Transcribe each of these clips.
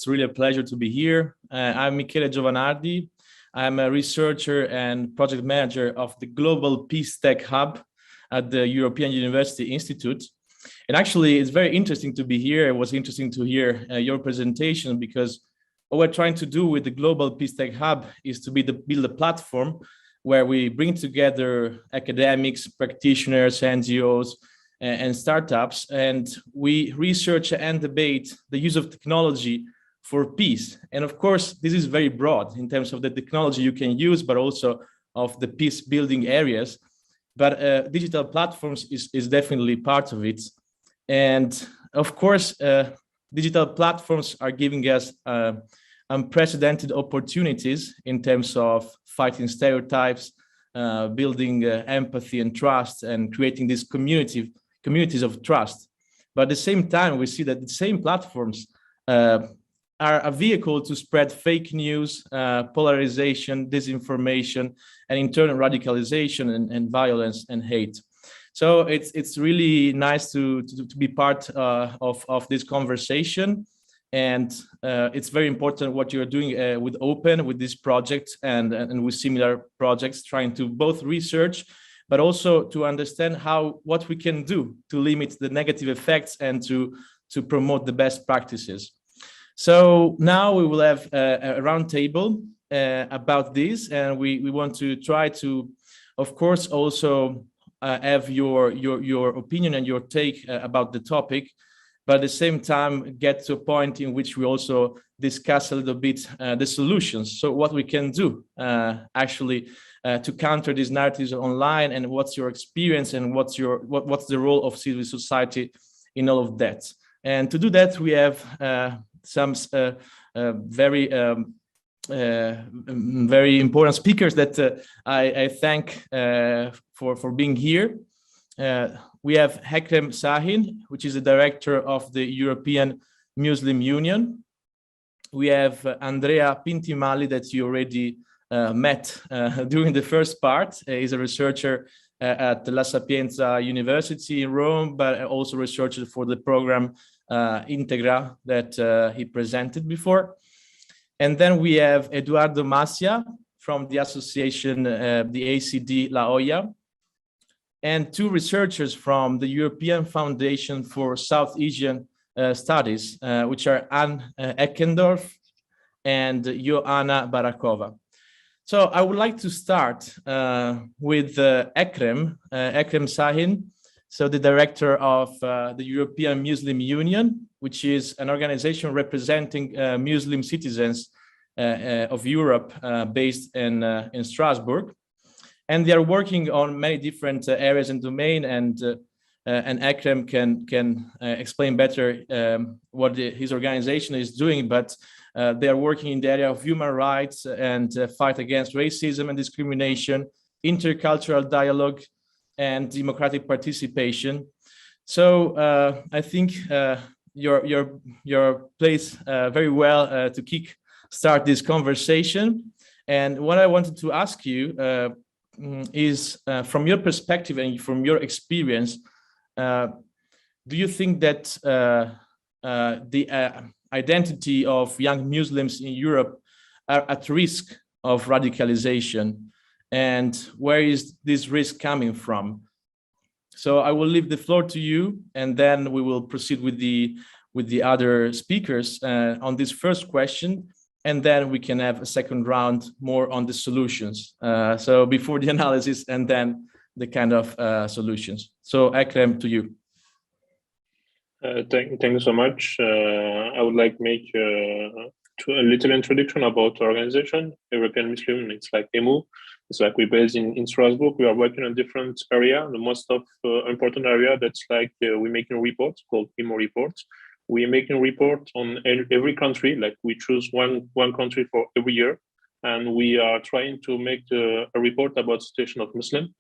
It's really a pleasure to be here. I'm Michele Giovanardi. I'm a researcher and project manager of the Global Peace Tech Hub at the European University Institute. And actually, it's very interesting to be here. It was interesting to hear your presentation, because what we're trying to do with the Global Peace Tech Hub is to build a platform where we bring together academics, practitioners, NGOs, and startups, and we research and debate the use of technology for peace. And of course, this is very broad in terms of the technology you can use, but also of the peace building areas. But digital platforms is definitely part of it. And of course, digital platforms are giving us unprecedented opportunities in terms of fighting stereotypes, building empathy and trust, and creating these communities of trust. But at the same time, we see that the same platforms are a vehicle to spread fake news, polarization, disinformation, and internal radicalization and violence and hate. So it's really nice to be part of this conversation. And it's very important what you're doing with Open, with this project and with similar projects, trying to both research, but also to understand what we can do to limit the negative effects and to promote the best practices. So now we will have a roundtable about this, and we want to try to, of course, also have your opinion and your take about the topic, but at the same time get to a point in which we also discuss a little bit the solutions. So what we can do actually to counter these narratives online, and what's your experience, and what's the role of civil society in all of that. And to do that, we have some very important speakers that I thank for being here. We have Ekrem Sahin, which is the director of the European Muslim Union. We have Andrea Pintimalli, that you already met during the first part. He's a researcher at La Sapienza University in Rome, but also researcher for the program Integra that he presented before. And then we have Edurdo Macia from the association, the Acd La Hoya, and two researchers from the European Foundation for South Asian Studies, which are Anne Heckendorff and Johanna Barakova. So I would like to start with Ekrem Sahin, so the director of the European Muslim Union, which is an organization representing Muslim citizens of Europe, based in Strasbourg. And they are working on many different areas and domain, and Ekrem can explain better what his organization is doing, but they are working in the area of human rights and fight against racism and discrimination, intercultural dialogue, and democratic participation. So I think your place very well to start this conversation. And what I wanted to ask you is, from your perspective and from your experience, do you think that the identity of young Muslims in Europe are at risk of radicalization? And where is this risk coming from? So I will leave the floor to you, and then we will proceed with the other speakers on this first question, and then we can have a second round more on the solutions. So before the analysis, and then the kind of solutions. So Ekrem, to you. Thank you so much. I would like to make a little introduction about our organization, European Muslim. It's like EMU. It's like we're based in Strasbourg. We are working on different area. The most of important area, that's like we're making reports called EMU reports. We're making report on every country. Like we choose one country for every year, and we are trying to make a report about situation of Muslim.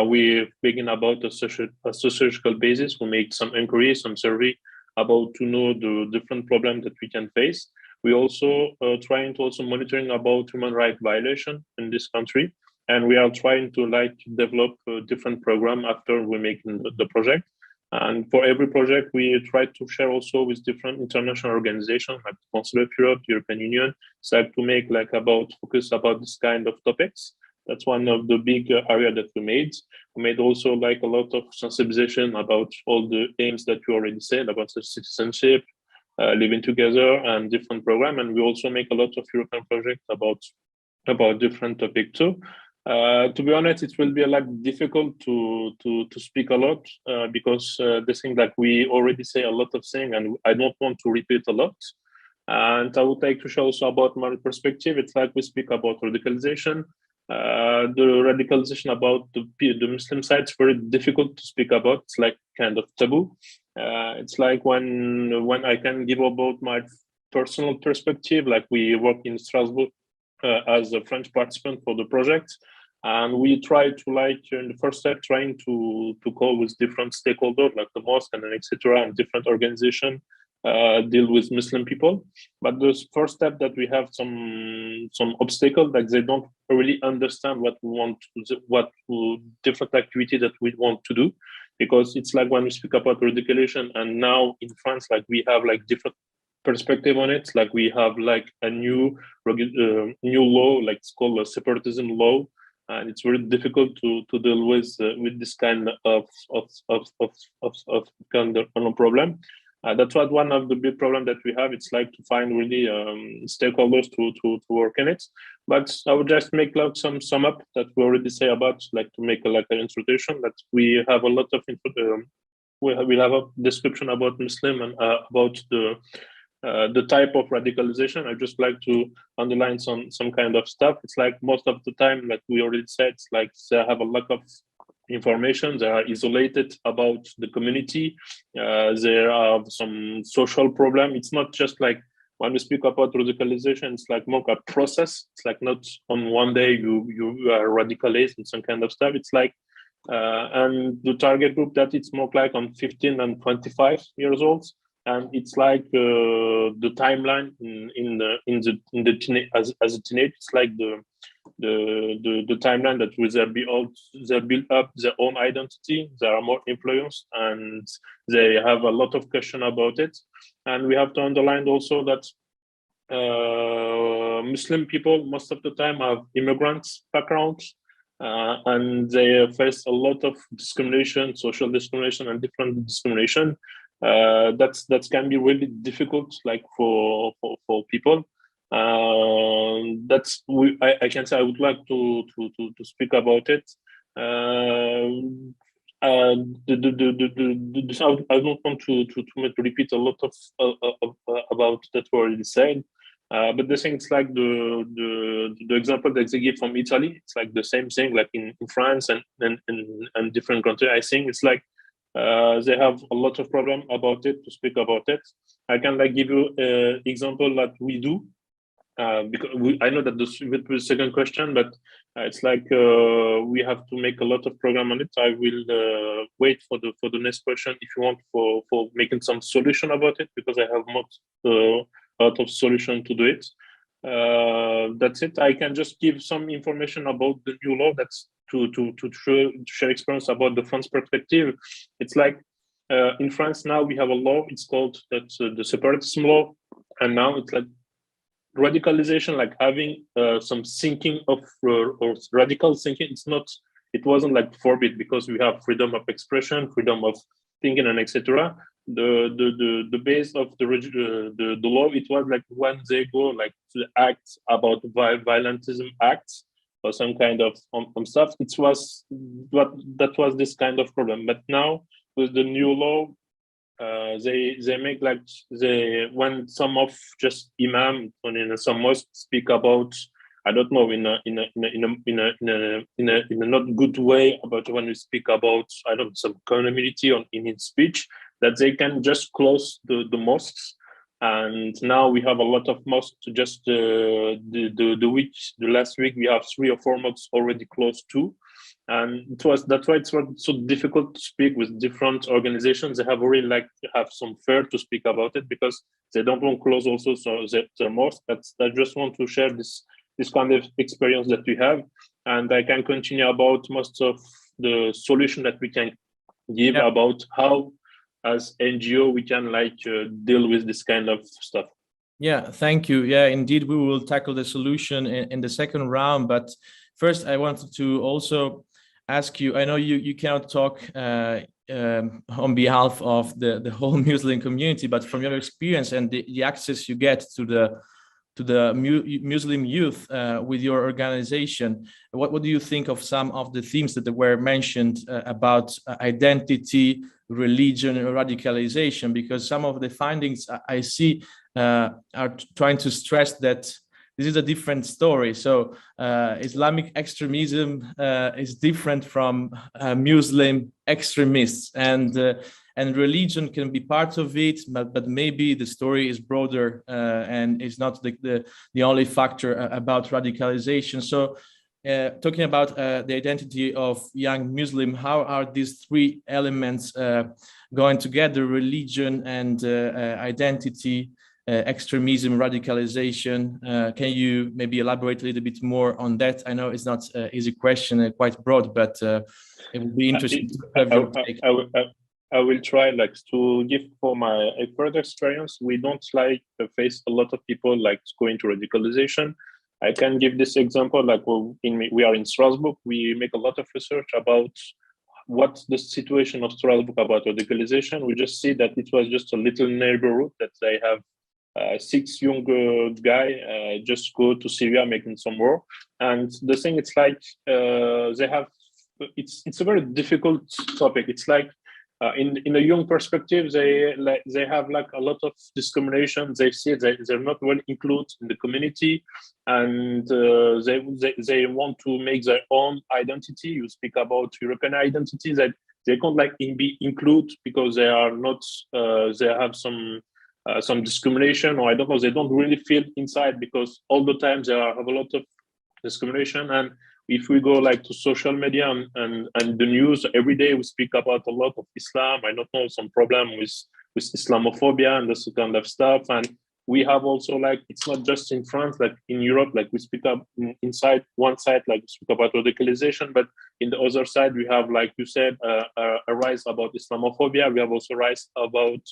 We begin about a sociological basis. We make some inquiries, some survey about to know the different problems that we can face. We also trying to also monitoring about human rights violation in this country, and we are trying to develop a different program after we make the project. And for every project, we try to share also with different international organizations like the Council of Europe, the European Union, so to make like focus about this kind of topics. That's one of the big area that we made. We made also like a lot of sensibilization about all the aims that you already said about citizenship, living together, and different program. And we also make a lot of European projects about different topics too. To be honest, it will be difficult to speak a lot because the thing that we already say a lot of things, and I don't want to repeat a lot. And I would like to show also about my perspective. It's like we speak about radicalization. The radicalization about the Muslim side is very difficult to speak about. It's like kind of taboo. It's like when I can give about my personal perspective, like we work in Strasbourg as a French participant for the project. And we try to in the first step, trying to call with different stakeholders like the mosque and etc. and different organizations deal with Muslim people. But the first step that we have some obstacle, like they don't really understand what we want to, different activity that we want to do, because it's like when we speak about radicalization, and now in France, like we have like different perspective on it. Like we have like a new law, like it's called a separatism law, and it's very difficult to deal with this kind of problem. That's what one of the big problems that we have. It's like to find really stakeholders to work in it. But I would just make like some sum up that we already say about, like to make an introduction, that we have a lot of we'll have a description about Muslim and about the type of radicalization. I just like to underline some kind of stuff. It's like most of the time, like we already said, it's like they have a lack of information. They are isolated about the community. There are some social problem. It's not just like when we speak about radicalization, it's like more a process. It's like not on one day you are radicalized and some kind of stuff. It's like and the target group that it's more like on 15 and 25 years old. And it's like the timeline in the teenage, as a teenage, it's like the timeline that they build up their own identity. They are more influenced, and they have a lot of question about it. And we have to underline also that Muslim people most of the time have immigrant backgrounds, and they face a lot of discrimination, social discrimination, and different discrimination. That can be really difficult, like for people. I can say I would like to speak about it. I don't want to repeat a lot of about that we already said. But the thing is like the example that they give from Italy, it's like the same thing, like in France and different countries. I think it's like they have a lot of problem about it to speak about it. I can like give you an example that we do. Because I know that this will be the second question, but it's like we have to make a lot of program on it. I will wait for the next question if you want for making some solution about it, because I have not a lot of solution to do it. That's it. I can just give some information about the new law. That's to share experience about the France perspective. It's like in France now we have a law. It's called the separatism law, and now it's like radicalization, like having some thinking of or radical thinking. It wasn't like forbid, because we have freedom of expression, freedom of thinking, and etc. The base of the law, it was like when they go like to act about violentism acts or some kind of stuff. That was this kind of problem. But now with the new law, they make like when some of just imam in some mosque speak about, I don't know, in a not good way about when we speak about, I don't know, some community in his speech, that they can just close the mosques. And now we have a lot of mosques. Just the last week we have 3 or 4 mosques already closed too. And that's why it's so difficult to speak with different organizations. They have already like have some fear to speak about it, because they don't want to close also their mosque. I just want to share this kind of experience that we have, and I can continue about most of the solution that we can give about how as NGO we can deal with this kind of stuff? Yeah, thank you. Yeah, indeed, we will tackle the solution in the second round. But first, I wanted to also ask you, I know you cannot talk on behalf of the whole Muslim community, but from your experience and the access you get to the Muslim youth with your organization, what do you think of some of the themes that were mentioned about identity, religion, and radicalization? Because some of the findings I see are trying to stress that this is a different story. So Islamic extremism is different from Muslim extremists, and religion can be part of it, but maybe the story is broader and is not the only factor about radicalization. So talking about the identity of young Muslim, how are these three elements going together: religion and identity, extremism, radicalization? Can you maybe elaborate a little bit more on that? I know it's not an easy question, quite broad, but it would be interesting to have your take. I will try to give for my further experience. We don't face a lot of people going to radicalization. I can give this example. We are in Strasbourg. We make a lot of research about what's the situation of Strasbourg about radicalization. We just see that it was just a little neighborhood that they have 6 young guy just go to Syria making some war. And the thing, it's they have. It's a very difficult topic. It's in a young perspective, they have a lot of discrimination. They see they're not well included in the community, and they want to make their own identity. You speak about European identity, that they can't be included because they are not. They have some discrimination, or I don't know. They don't really feel inside because all the time they have a lot of discrimination. And if we go to social media and the news, every day we speak about a lot of Islam. I don't know, some problem with Islamophobia and this kind of stuff. And we have also it's not just in France, in Europe, we speak up inside one side, we speak about radicalization, but in the other side we have, like you said, a rise about Islamophobia. We have also rise about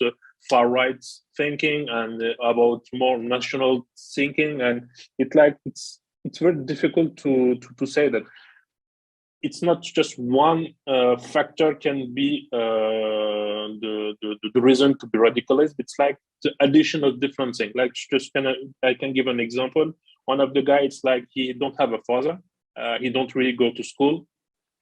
far right thinking and about more national thinking. And it's very difficult to say that it's not just one factor can be the reason to be radicalized. It's the addition of different things. I can give an example. One of the guys, he don't have a father. He don't really go to school.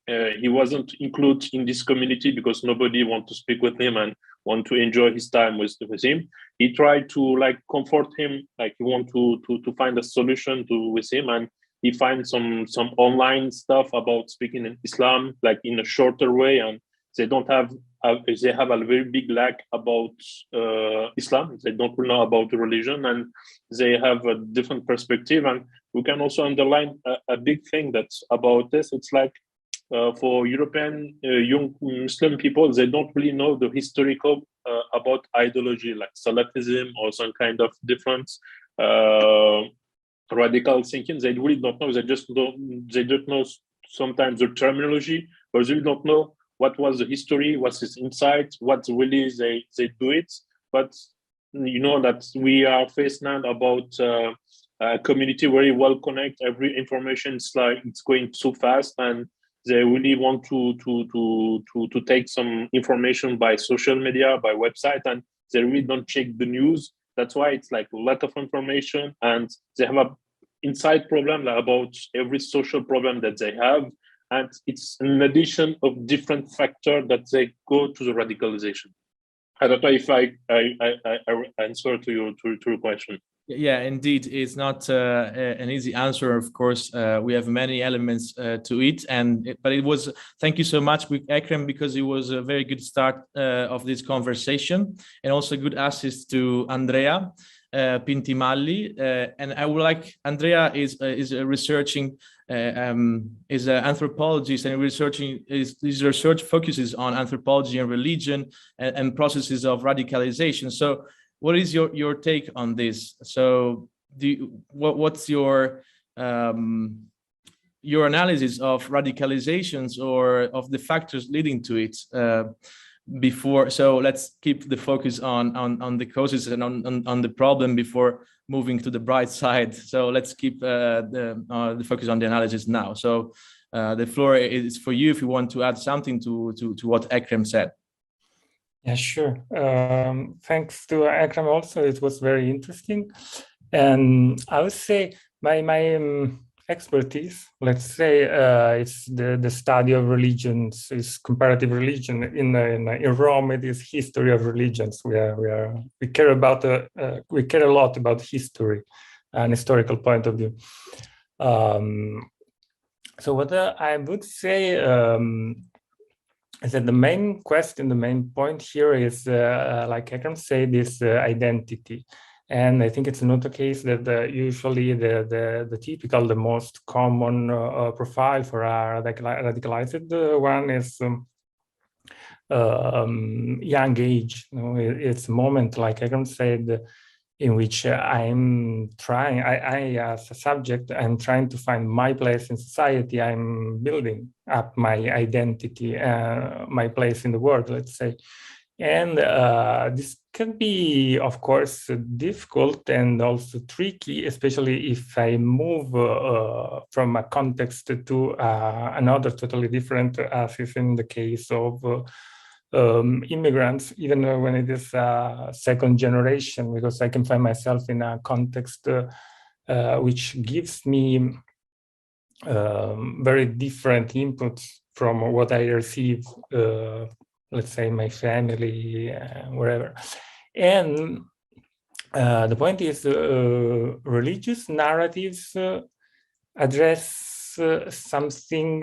He wasn't included in this community because nobody want to speak with him and want to enjoy his time with him. He tried to comfort him, he want to find a solution with him, and he finds some online stuff about speaking in Islam, in a shorter way, and they don't have they have a very big lack about Islam. They don't know about the religion, and they have a different perspective. And we can also underline a big thing that's about this. It's for European young Muslim people, they don't really know the historical about ideology, like Salafism or some kind of different radical thinking. They really don't know. They don't know sometimes the terminology, but they don't know what was the history, what's his insight, what really they do it. But you know that we are faced now about a community very well connected. Every information is it's going so fast, and they really want to take some information by social media, by website, and they really don't check the news. That's why it's a lot of information, and they have a inside problem about every social problem that they have. And it's an addition of different factors that they go to the radicalization. I don't know if I answer to your question. Yeah, indeed, it's not an easy answer. Of course, we have many elements to it, but it was. Thank you so much, Ekrem, because it was a very good start of this conversation, and also good assist to Andrea Pintimalli. And I would like, Andrea is researching, is an anthropologist, and his research focuses on anthropology and religion and processes of radicalization. So what is your take on this? So what's your analysis of radicalizations or of the factors leading to it? before. So let's keep the focus on the causes and on the problem before moving to the bright side. So let's keep the focus on the analysis now. So the floor is for you if you want to add something to what Ekrem said. Yeah, sure. Thanks to Ekrem also, it was very interesting. And I would say my expertise, let's say, it's the study of religions, is comparative religion. In Rome, it is history of religions. We care a lot about history and historical point of view. So what I would say is that the main question, the main point here is, like Ekrem said, is identity. And I think it's not the case that usually the typical, the most common profile for a radicalized one is young age. You know, it's a moment, like Ekrem said, in which I'm trying, I as a subject, I'm trying to find my place in society. I'm building up my identity, my place in the world, let's say. And this can be, of course, difficult and also tricky, especially if I move from a context to another totally different, as is in the case of immigrants, even when it is second generation, because I can find myself in a context which gives me very different inputs from what I receive, let's say my family, wherever. And the point is, religious narratives address something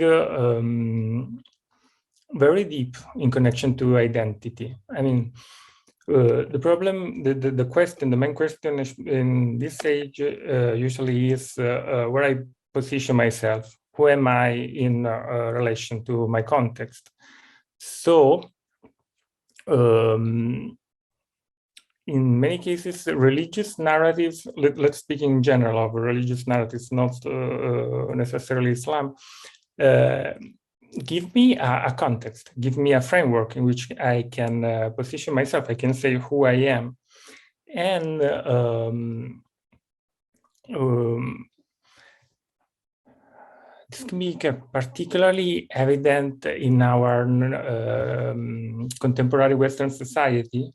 very deep in connection to identity. I mean, the problem, the question, the main question in this age usually is where I position myself. Who am I in relation to my context? So, in many cases, religious narratives, let's speak in general of religious narratives, not necessarily Islam, give me a context, give me a framework in which I can position myself. I can say who I am. And this can be particularly evident in our contemporary Western society,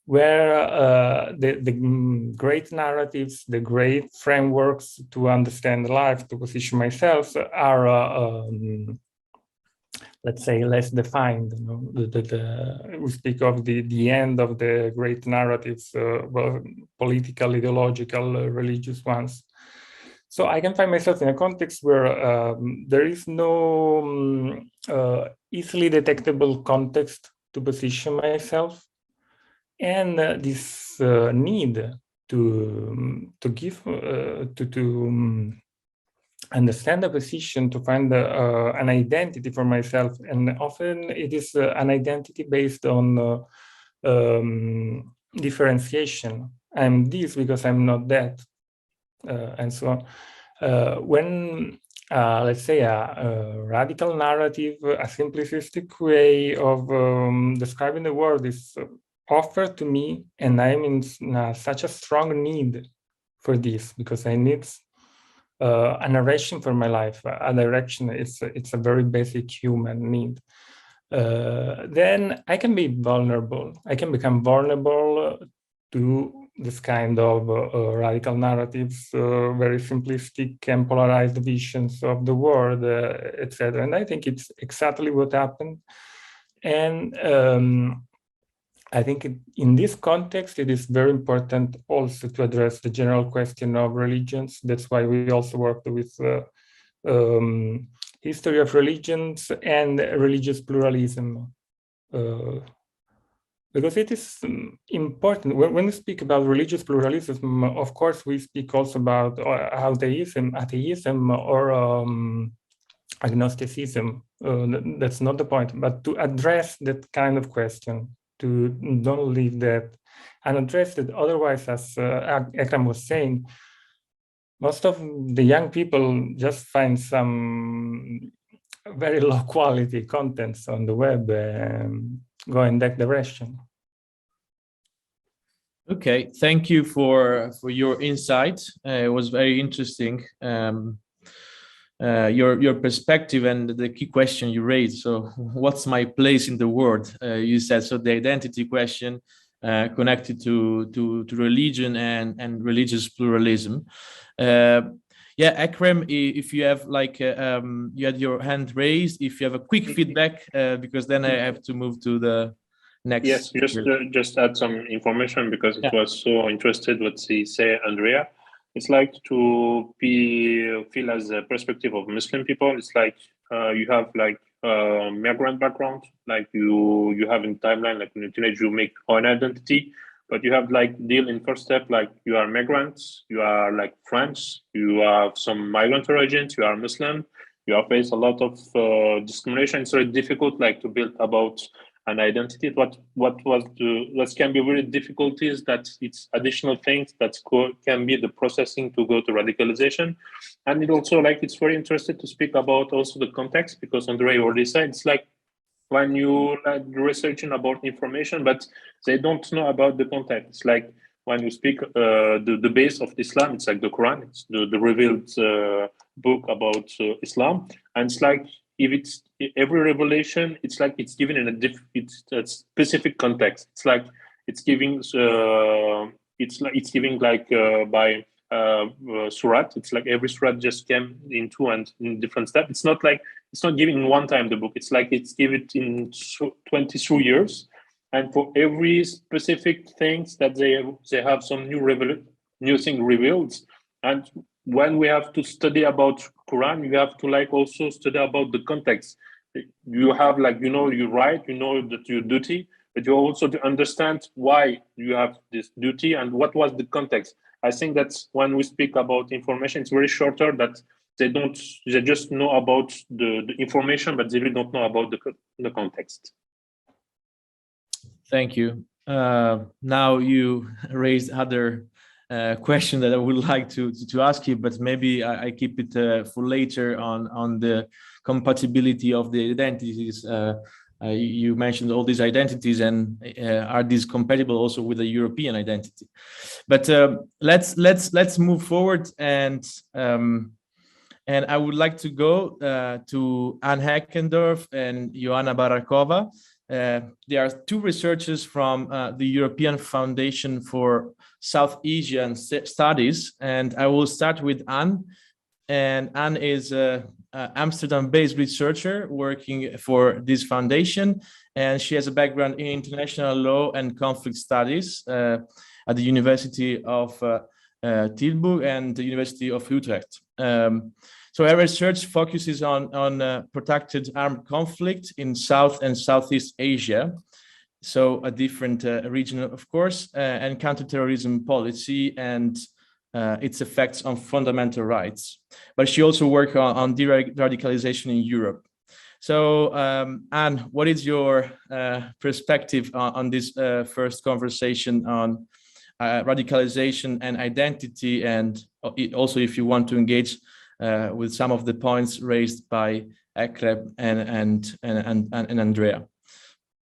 where the great narratives, the great frameworks to understand life, to position myself, are let's say less defined. You know? We speak of the end of the great narratives, well, political, ideological, religious ones. So I can find myself in a context where there is no easily detectable context to position myself, and this need to understand the position, to find an identity for myself, and often it is an identity based on differentiation. I'm this because I'm not that. And so on. When, let's say, a radical narrative, a simplistic way of describing the world is offered to me, and I'm in such a strong need for this, because I need a narration for my life, a direction. It's a very basic human need. Then I can be vulnerable. I can become vulnerable to this kind of radical narratives, very simplistic and polarized visions of the world, etc. And I think it's exactly what happened. And I think in this context, it is very important also to address the general question of religions. That's why we also worked with history of religions and religious pluralism. Because it is important. When we speak about religious pluralism, of course, we speak also about atheism, or agnosticism. That's not the point, but to address that kind of question, to don't leave that unaddressed. Otherwise, as Ekrem was saying, most of the young people just find some very low quality contents on the web. go in that direction. Okay, thank you for your insight. It was very interesting. Your perspective and the key question you raised. So, what's my place in the world? You said so. The identity question connected to religion and religious pluralism. Yeah, Ekrem, if you have like you had your hand raised, if you have a quick feedback, because then I have to move to the next. Yes, just add some information because it was so interested what she say, Andrea. It's like to feel as a perspective of Muslim people. It's like you have like migrant background, like you have in timeline, like in a teenage you make own identity, but you have like deal in first step, like you are migrants, you are like French, you have some migrant origins, you are Muslim, you have faced a lot of discrimination. It's very difficult like to build about an identity. What can be really difficulties that it's additional things that can be the processing to go to radicalization. And it also like it's very interesting to speak about also the context, because Andrea already said it's like when you like researching about information, but they don't know about the context. It's like when you speak the base of Islam, it's like the Quran, it's the revealed book about Islam, and it's like if it's every revelation, it's like it's given in a specific context. It's like it's giving by surat. It's like every surat just came into and in different steps. It's not like it's not given in one time the book. It's like it's given in 22 years, and for every specific things that they have some new thing revealed. And when we have to study about Quran, you have to like also study about the context. You have like, you right, that your duty, but you also to understand why you have this duty and what was the context. I think that's when we speak about information, it's very shorter that they just know about the information, but they really don't know about the context. Thank you. Now you raised other question that I would like to ask you, but maybe I keep it for later on the compatibility of the identities. You mentioned all these identities, and are these compatible also with the European identity? But let's move forward, and I would like to go to Anne Heckendorff and Johanna Barakova. They are two researchers from the European Foundation for South Asian Studies, and I will start with Anne. And Anne is an Amsterdam-based researcher working for this foundation, and she has a background in international law and conflict studies at the University of Tilburg and the University of Utrecht. So her research focuses on protracted armed conflict in South and Southeast Asia, so a different region, of course, and counterterrorism policy and its effects on fundamental rights. But she also works on radicalization in Europe. So, Anne, what is your perspective on this first conversation on radicalization and identity, and also if you want to engage with some of the points raised by Ekrem and Andrea?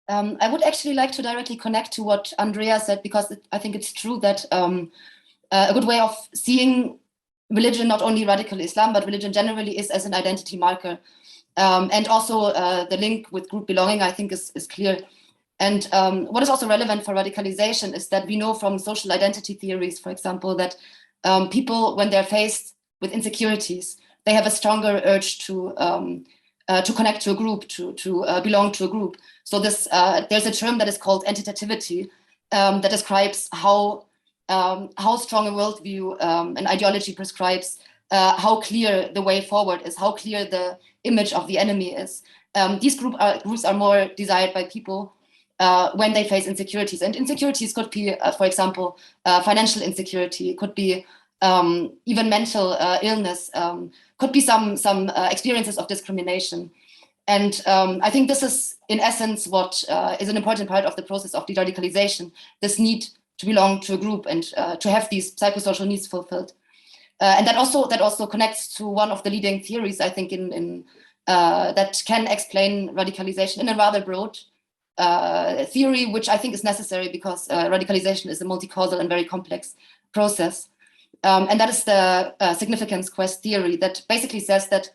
I would actually like to directly connect to what Andrea said, because I think it's true that a good way of seeing religion, not only radical Islam, but religion generally, is as an identity marker. And also the link with group belonging, I think, is clear. And what is also relevant for radicalization is that we know from social identity theories, for example, that people, when they're faced with insecurities, they have a stronger urge to connect to a group, to belong to a group. So this there's a term that is called entitativity that describes how strong a worldview an ideology prescribes, how clear the way forward is, how clear the image of the enemy is. These groups are more desired by people when they face insecurities. And insecurities could be, for example, financial insecurity, could be even mental illness, could be some experiences of discrimination. And I think this is, in essence, what is an important part of the process of de-radicalization, this need to belong to a group and to have these psychosocial needs fulfilled. And that also connects to one of the leading theories, I think, in that can explain radicalization in a rather broad theory, which I think is necessary because radicalization is a multi-causal and very complex process. And that is the significance quest theory that basically says that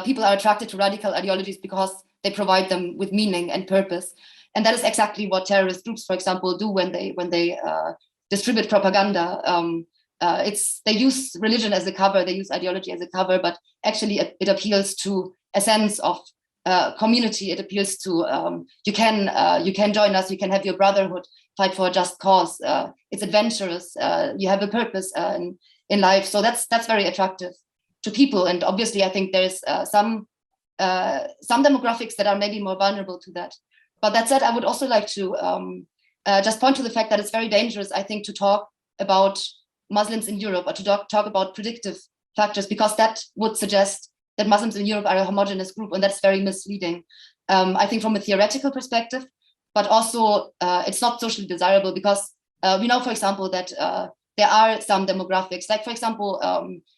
people are attracted to radical ideologies because they provide them with meaning and purpose. And that is exactly what terrorist groups, for example, do when they distribute propaganda. They use religion as a cover, they use ideology as a cover, but actually it appeals to a sense of community. It appeals to you can join us, you can have your brotherhood, fight for a just cause. It's adventurous. You have a purpose in life, so that's very attractive to people. And obviously, I think there's some demographics that are maybe more vulnerable to that. But that said, I would also like to just point to the fact that it's very dangerous, I think, to talk about Muslims in Europe or to talk about predictive factors, because that would suggest that Muslims in Europe are a homogeneous group, and that's very misleading. I think from a theoretical perspective, but also it's not socially desirable, because we know, for example, that there are some demographics, like, for example,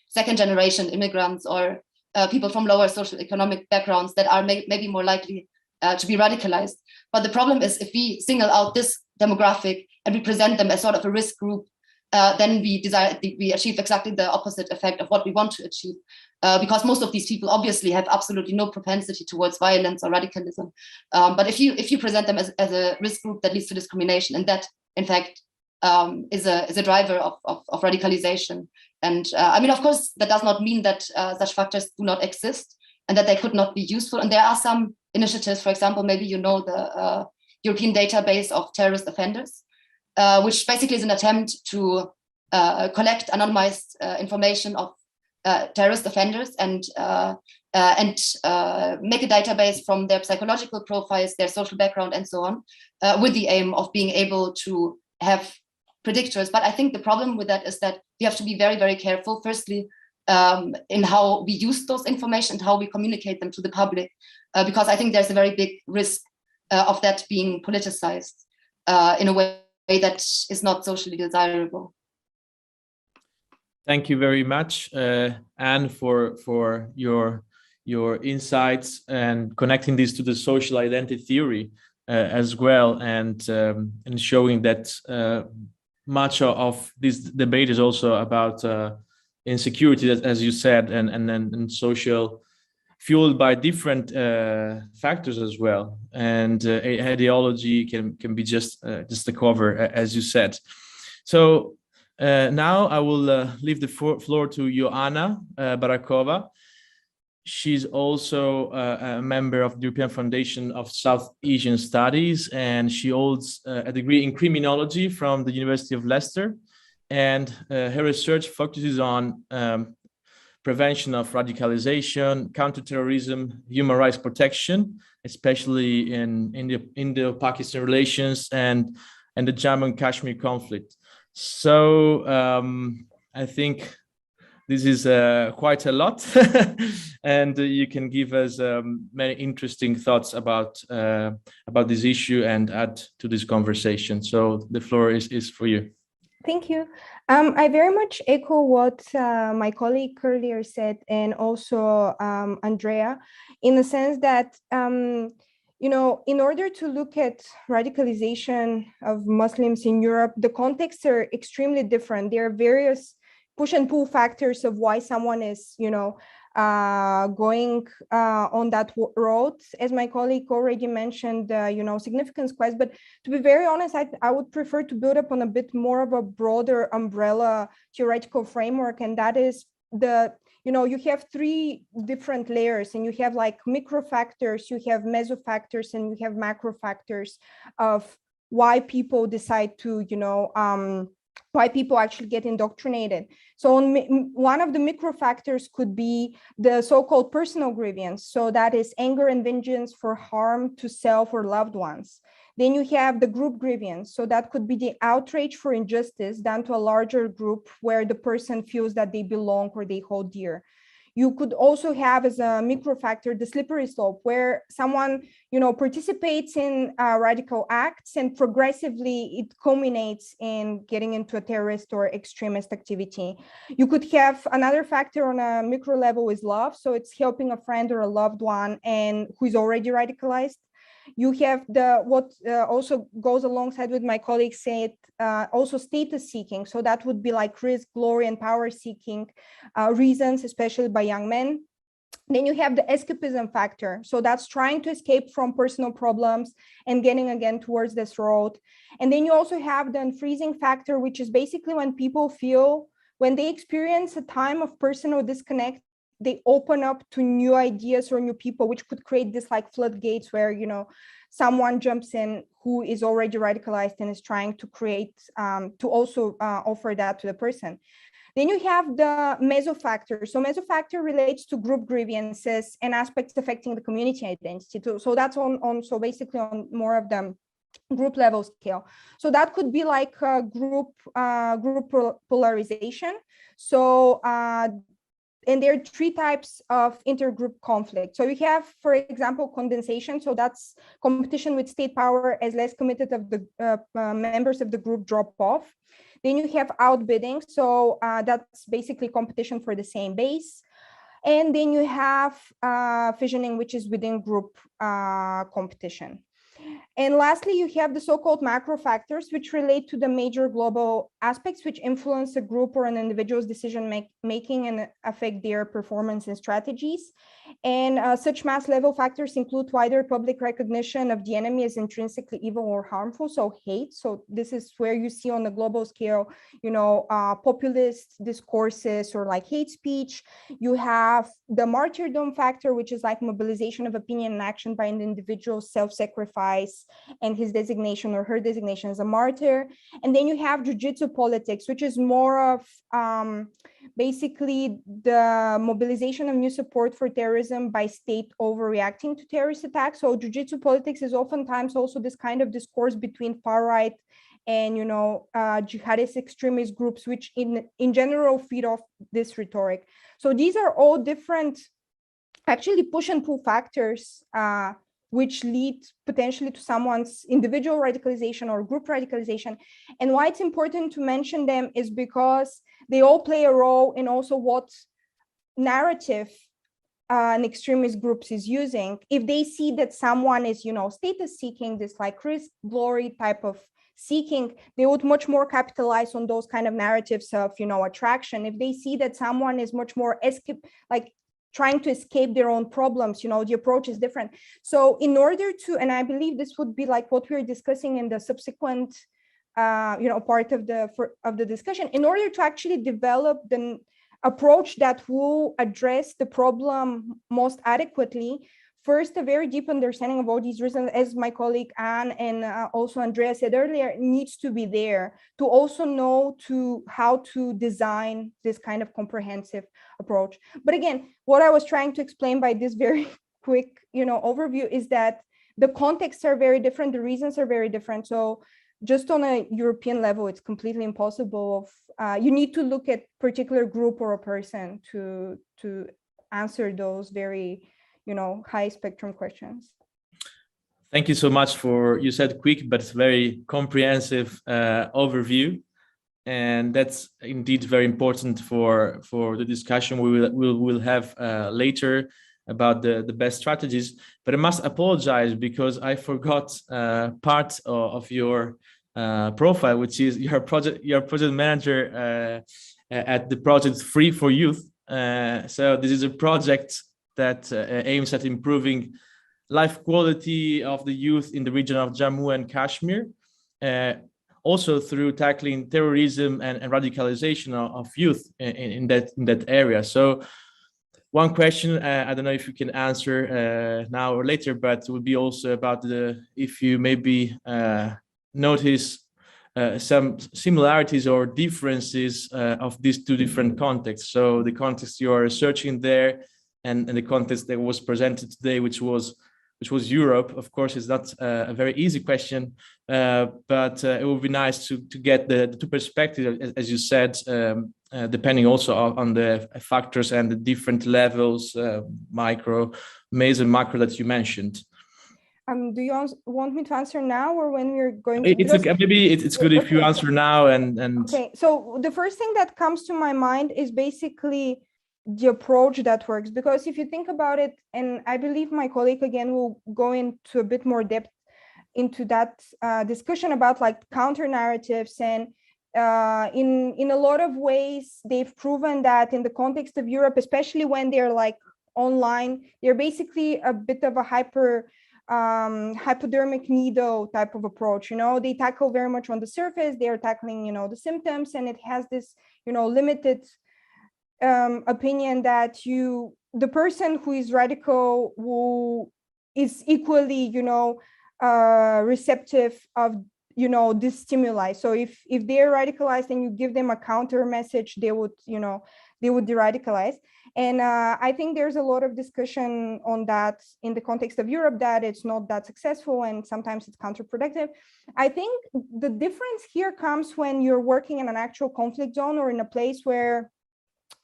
second generation immigrants or people from lower social economic backgrounds that are maybe more likely to be radicalized. But the problem is, if we single out this demographic and we present them as sort of a risk group, then we achieve exactly the opposite effect of what we want to achieve, because most of these people obviously have absolutely no propensity towards violence or radicalism. But if you present them as a risk group that leads to discrimination, and that in fact is a driver of radicalization. And I mean, of course, that does not mean that such factors do not exist and that they could not be useful. And there are some initiatives, for example, maybe you know the European database of terrorist offenders, which basically is an attempt to collect anonymized information of terrorist offenders and make a database from their psychological profiles, their social background, and so on, with the aim of being able to have predictors. But I think the problem with that is that we have to be very, very careful, firstly, in how we use those information and how we communicate them to the public, because I think there's a very big risk of that being politicized in a way that is not socially desirable. Thank you very much, Anne, for your insights and connecting this to the social identity theory as well, and showing that much of this debate is also about insecurity, as you said, and social, fueled by different factors as well, and ideology can be just a cover, as you said. So now I will leave the floor to Johanna Barakova. She's also a member of the European Foundation of South Asian Studies, and she holds a degree in criminology from the University of Leicester. And her research focuses on prevention of radicalization, counterterrorism, human rights protection, especially in Indo-Pakistan relations and the Jammu and Kashmir conflict. So I think this is quite a lot, and you can give us many interesting thoughts about this issue and add to this conversation. So the floor is for you. Thank you. I very much echo what my colleague earlier said, and also Andrea, in the sense that, you know, in order to look at radicalization of Muslims in Europe, the contexts are extremely different. There are various push and pull factors of why someone is, you know, going on that road. As my colleague already mentioned, you know, significance quest. But to be very honest, I would prefer to build up on a bit more of a broader umbrella theoretical framework, and that is you know, you have three different layers, and you have like micro factors, you have meso factors, and you have macro factors of why people decide to, you know, why people actually get indoctrinated. So one of the micro factors could be the so-called personal grievance. So that is anger and vengeance for harm to self or loved ones. Then you have the group grievance. So that could be the outrage for injustice done to a larger group where the person feels that they belong or they hold dear. You could also have as a micro factor the slippery slope, where someone, you know, participates in radical acts and progressively it culminates in getting into a terrorist or extremist activity. You could have another factor on a micro level is love. So it's helping a friend or a loved one and who is already radicalized. You have what also goes alongside with my colleague said, also status seeking. So that would be like risk, glory, and power seeking reasons, especially by young men. Then you have the escapism factor. So that's trying to escape from personal problems and getting again towards this road. And then you also have the unfreezing factor, which is basically when people feel, when they experience a time of personal disconnect, they open up to new ideas or new people, which could create this like floodgates where, you know, someone jumps in who is already radicalized and is trying to create, to also offer that to the person. Then you have the mesofactor. So mesofactor relates to group grievances and aspects affecting the community identity too. So that's so basically on more of the group level scale. So that could be like a group polarization. So and there are three types of intergroup conflict. So we have, for example, condensation. So that's competition with state power as less committed of the members of the group drop off. Then you have outbidding. So that's basically competition for the same base. And then you have fissioning, which is within group competition. And lastly, you have the so-called macro factors, which relate to the major global aspects which influence a group or an individual's decision making and affect their performance and strategies. And such mass level factors include wider public recognition of the enemy as intrinsically evil or harmful, so hate. So this is where you see on the global scale, you know, populist discourses or like hate speech. You have the martyrdom factor, which is like mobilization of opinion and action by an individual's self-sacrifice and his designation or her designation as a martyr. And then you have jujitsu politics, which is more of basically the mobilization of new support for terrorism by state overreacting to terrorist attacks. So jujitsu politics is oftentimes also this kind of discourse between far right and, you know, jihadist extremist groups, which in general feed off this rhetoric. So these are all different, actually push and pull factors which lead potentially to someone's individual radicalization or group radicalization. And why it's important to mention them is because they all play a role in also what narrative an extremist groups is using. If they see that someone is, you know, status seeking, this like risk, glory type of seeking, they would much more capitalize on those kind of narratives of, you know, attraction. If they see that someone is much more trying to escape their own problems, you know, the approach is different. So in order to, and I believe this would be like what we're discussing in the subsequent, you know, part of the discussion, in order to actually develop the approach that will address the problem most adequately, first, a very deep understanding of all these reasons, as my colleague Anne and also Andrea said earlier, needs to be there to also know how to design this kind of comprehensive approach. But again, what I was trying to explain by this very quick, you know, overview is that the contexts are very different, the reasons are very different. So just on a European level, it's completely impossible. You need to look at particular group or a person to answer those very, you know, high spectrum questions. Thank you so much for, you said quick, but very comprehensive overview. And that's indeed very important for the discussion we'll have later about the best strategies. But I must apologize because I forgot part of your profile, which is your project manager at the project Free for Youth. So this is a project that aims at improving life quality of the youth in the region of Jammu and Kashmir, also through tackling terrorism and radicalization of youth in that area. So one question, I don't know if you can answer now or later, but it would be also about if you maybe notice some similarities or differences of these two different contexts. So the context you are researching there and the context that was presented today, which was Europe. Of course, it's not a very easy question, but it would be nice to get the two perspectives, as you said, depending also on the factors and the different levels, micro, meso, and macro that you mentioned. Do you want me to answer now or when we're going to? Maybe it's good if you answer now and. Okay, so the first thing that comes to my mind is basically the approach that works. Because if you think about it, and I believe my colleague again will go into a bit more depth into that discussion about like counter narratives, and in a lot of ways they've proven that in the context of Europe, especially when they're like online, they're basically a bit of a hypodermic needle type of approach. You know, they tackle very much on the surface, they're tackling, you know, the symptoms, and it has this, you know, limited opinion that the person who is radical who is equally, you know, receptive of, you know, this stimuli. So if they're radicalized and you give them a counter message, they would, you know, they would de-radicalize. And I think there's a lot of discussion on that in the context of Europe, that it's not that successful and sometimes it's counterproductive. I think the difference here comes when you're working in an actual conflict zone or in a place where,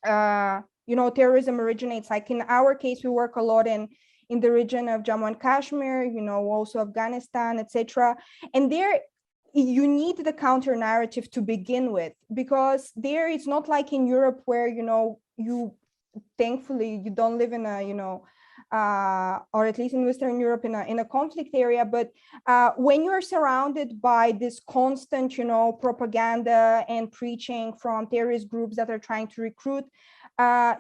you know, terrorism originates. Like in our case, we work a lot in the region of Jammu and Kashmir, you know, also Afghanistan, etc. And there you need the counter narrative to begin with, because there it's not like in Europe where, you know, you thankfully you don't live in a, you know, or at least in Western Europe in a conflict area. But when you're surrounded by this constant, you know, propaganda and preaching from terrorist groups that are trying to recruit,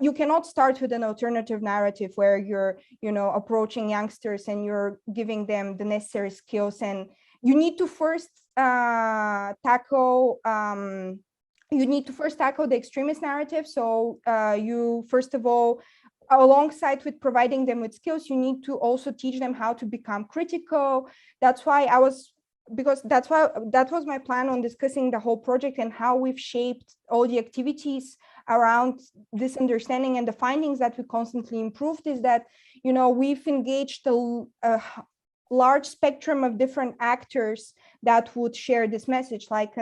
you cannot start with an alternative narrative where you're, you know, approaching youngsters and you're giving them the necessary skills. And you need to first tackle the extremist narrative. So you first of all, alongside with providing them with skills, you need to also teach them how to become critical. That's why that was my plan on discussing the whole project and how we've shaped all the activities around this understanding. And the findings that we constantly improved is that, you know, we've engaged a large spectrum of different actors that would share this message. Like,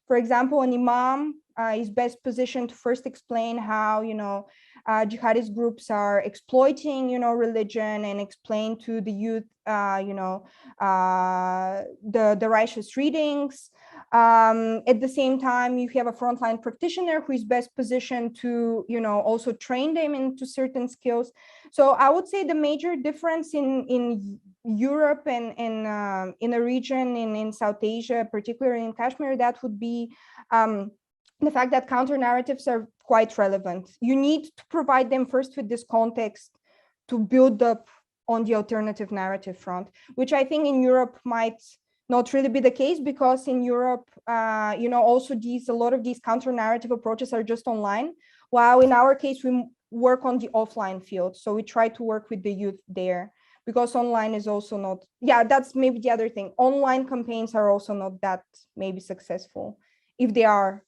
for example, an imam is best positioned to first explain how, you know, jihadist groups are exploiting, you know, religion, and explain to the youth, you know, the righteous readings. At the same time, you have a frontline practitioner who is best positioned to, you know, also train them into certain skills. So I would say the major difference in Europe and in a region in South Asia, particularly in Kashmir, that would be the fact that counter narratives are quite relevant. You need to provide them first with this context to build up on the alternative narrative front, which I think in Europe might not really be the case, because in Europe, you know, also a lot of these counter narrative approaches are just online, while in our case, we work on the offline field. So we try to work with the youth there, because online is also not, that's maybe the other thing. Online campaigns are also not that maybe successful, if they are,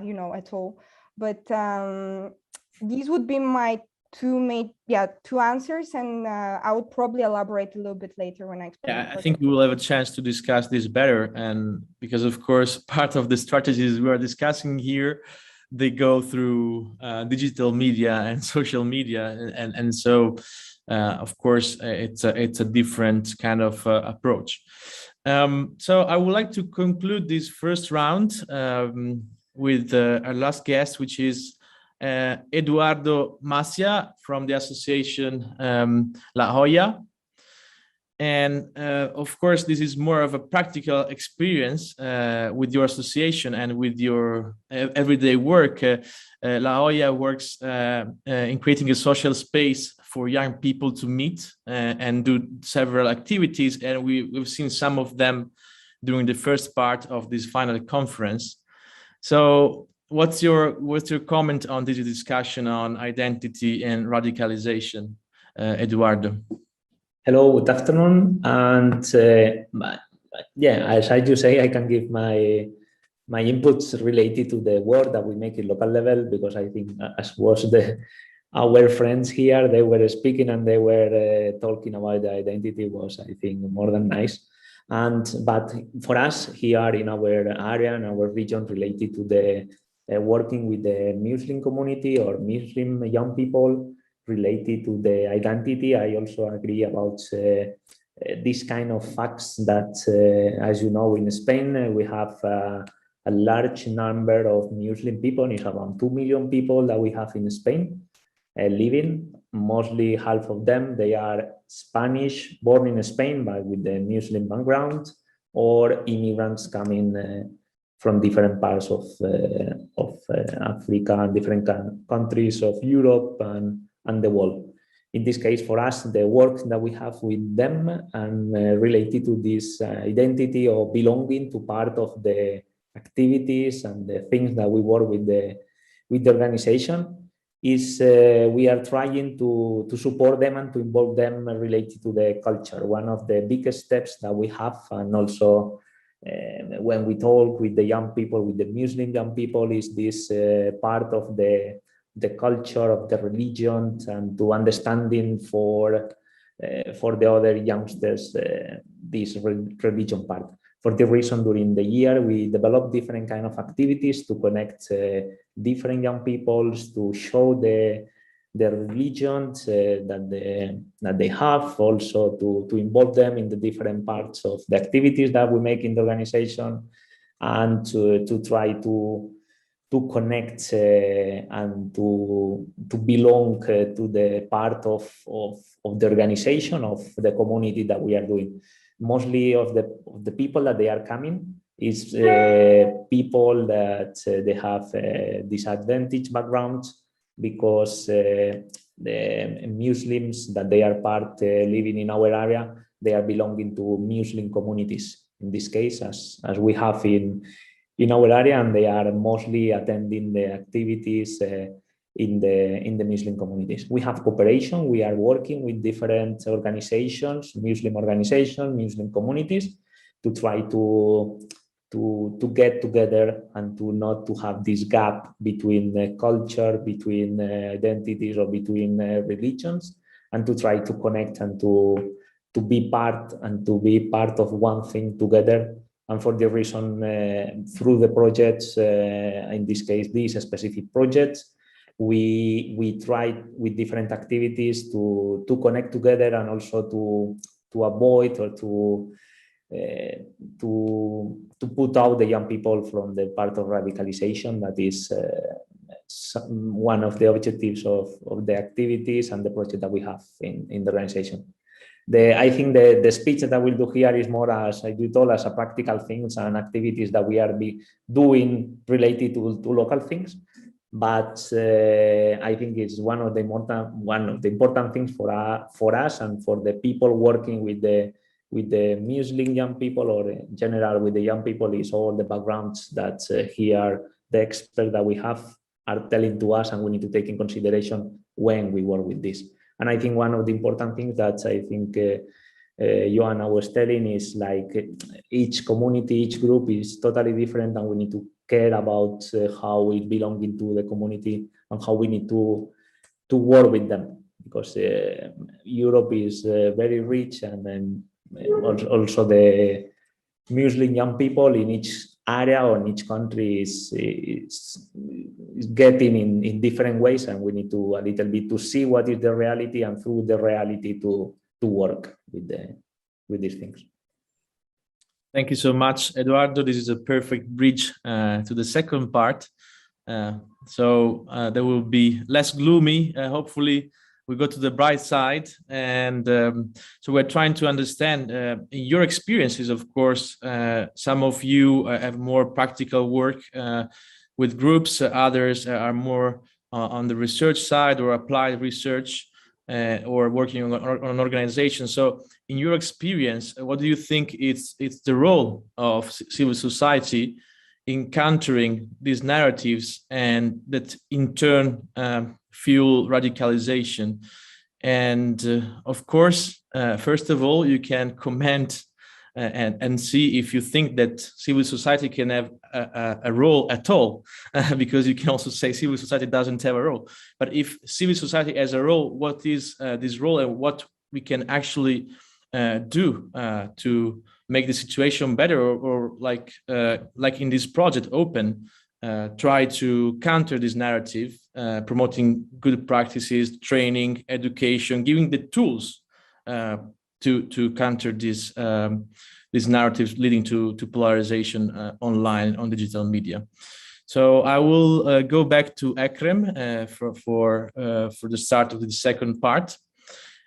you know, at all. But these would be my two answers, and I would probably elaborate a little bit later when I explain. Yeah, I think we will have a chance to discuss this better, and because of course part of the strategies we are discussing here, they go through digital media and social media, and so of course it's a different kind of approach. So I would like to conclude this first round with our last guest, which is Edurdo Macia from the association La Hoya. And of course, this is more of a practical experience with your association and with your everyday work. La Hoya works in creating a social space for young people to meet and do several activities. And we've seen some of them during the first part of this final conference. So what's your comment on this discussion on identity and radicalization, Edurdo? Hello, good afternoon. And as you say, I can give my inputs related to the work that we make at local level, because I think, as was our friends here, they were speaking and they were talking about the identity was, I think, more than nice. But for us here in our area and our region related to the working with the Muslim community or Muslim young people related to the identity, I also agree about this kind of facts that, as you know, in Spain, we have a large number of Muslim people. It's around 2 million people that we have in Spain. living. Mostly half of them, they are Spanish, born in Spain, but with the Muslim background, or immigrants coming from different parts of Africa and different countries of Europe and the world. In this case, for us, the work that we have with them and related to this identity of belonging to part of the activities and the things that we work with the organization is we are trying to support them and to involve them related to the culture. One of the biggest steps that we have, and also when we talk with the young people, with the Muslim young people, is this part of the culture of the religion and to understanding for the other youngsters this religion part. For the reason, during the year, we developed different kind of activities to connect different young peoples, to show the religions that they have, also to involve them in the different parts of the activities that we make in the organization, and to try to connect and to belong to the part of the organization, of the community that we are doing. Mostly of the people that they are coming is people that they have disadvantaged backgrounds, because the Muslims that they are part living in our area, they are belonging to Muslim communities in this case, as we have in our area, and they are mostly attending the activities in the Muslim communities. We have cooperation. We are working with different organizations, Muslim communities, to try to get together and to not to have this gap between the culture, between identities, or between religions, and to try to connect and to be part of one thing together. And for the reason, through the projects, in this case, these specific projects, we try with different activities to connect together, and also to avoid or to put out the young people from the part of radicalization. That is one of the objectives of the activities and the project that we have in the organization. I think the speech that I will do here is more as I do told as a practical things and activities that we are doing related to local things. But I think it's one of the important things for us and for the people working with the Muslim young people, or in general with the young people, is all the backgrounds that here the experts that we have are telling to us, and we need to take in consideration when we work with this. And I think one of the important things that I think Johanna was telling is like each community, each group is totally different, and we need to care about how we belong into the community and how we need to work with them, because Europe is very rich, and then also the Muslim young people in each area or in each country is getting in different ways, and we need to a little bit to see what is the reality, and through the reality to work with these things. Thank you so much, Eduardo. This is a perfect bridge to the second part. So there will be less gloomy. Hopefully, we go to the bright side. And so we're trying to understand in your experiences, of course, some of you have more practical work with groups. Others are more on the research side or applied research. Or working on an organization. So in your experience, what do you think it's the role of civil society in countering these narratives, and that in turn fuel radicalization? And of course, first of all, you can comment and see if you think that civil society can have a role at all, because you can also say civil society doesn't have a role. But if civil society has a role, what is this role, and what we can actually do to make the situation better, or like in this project Open, try to counter this narrative, promoting good practices, training, education, giving the tools to counter these narratives leading to polarization online on digital media. So I will go back to Ekrem for the start of the second part.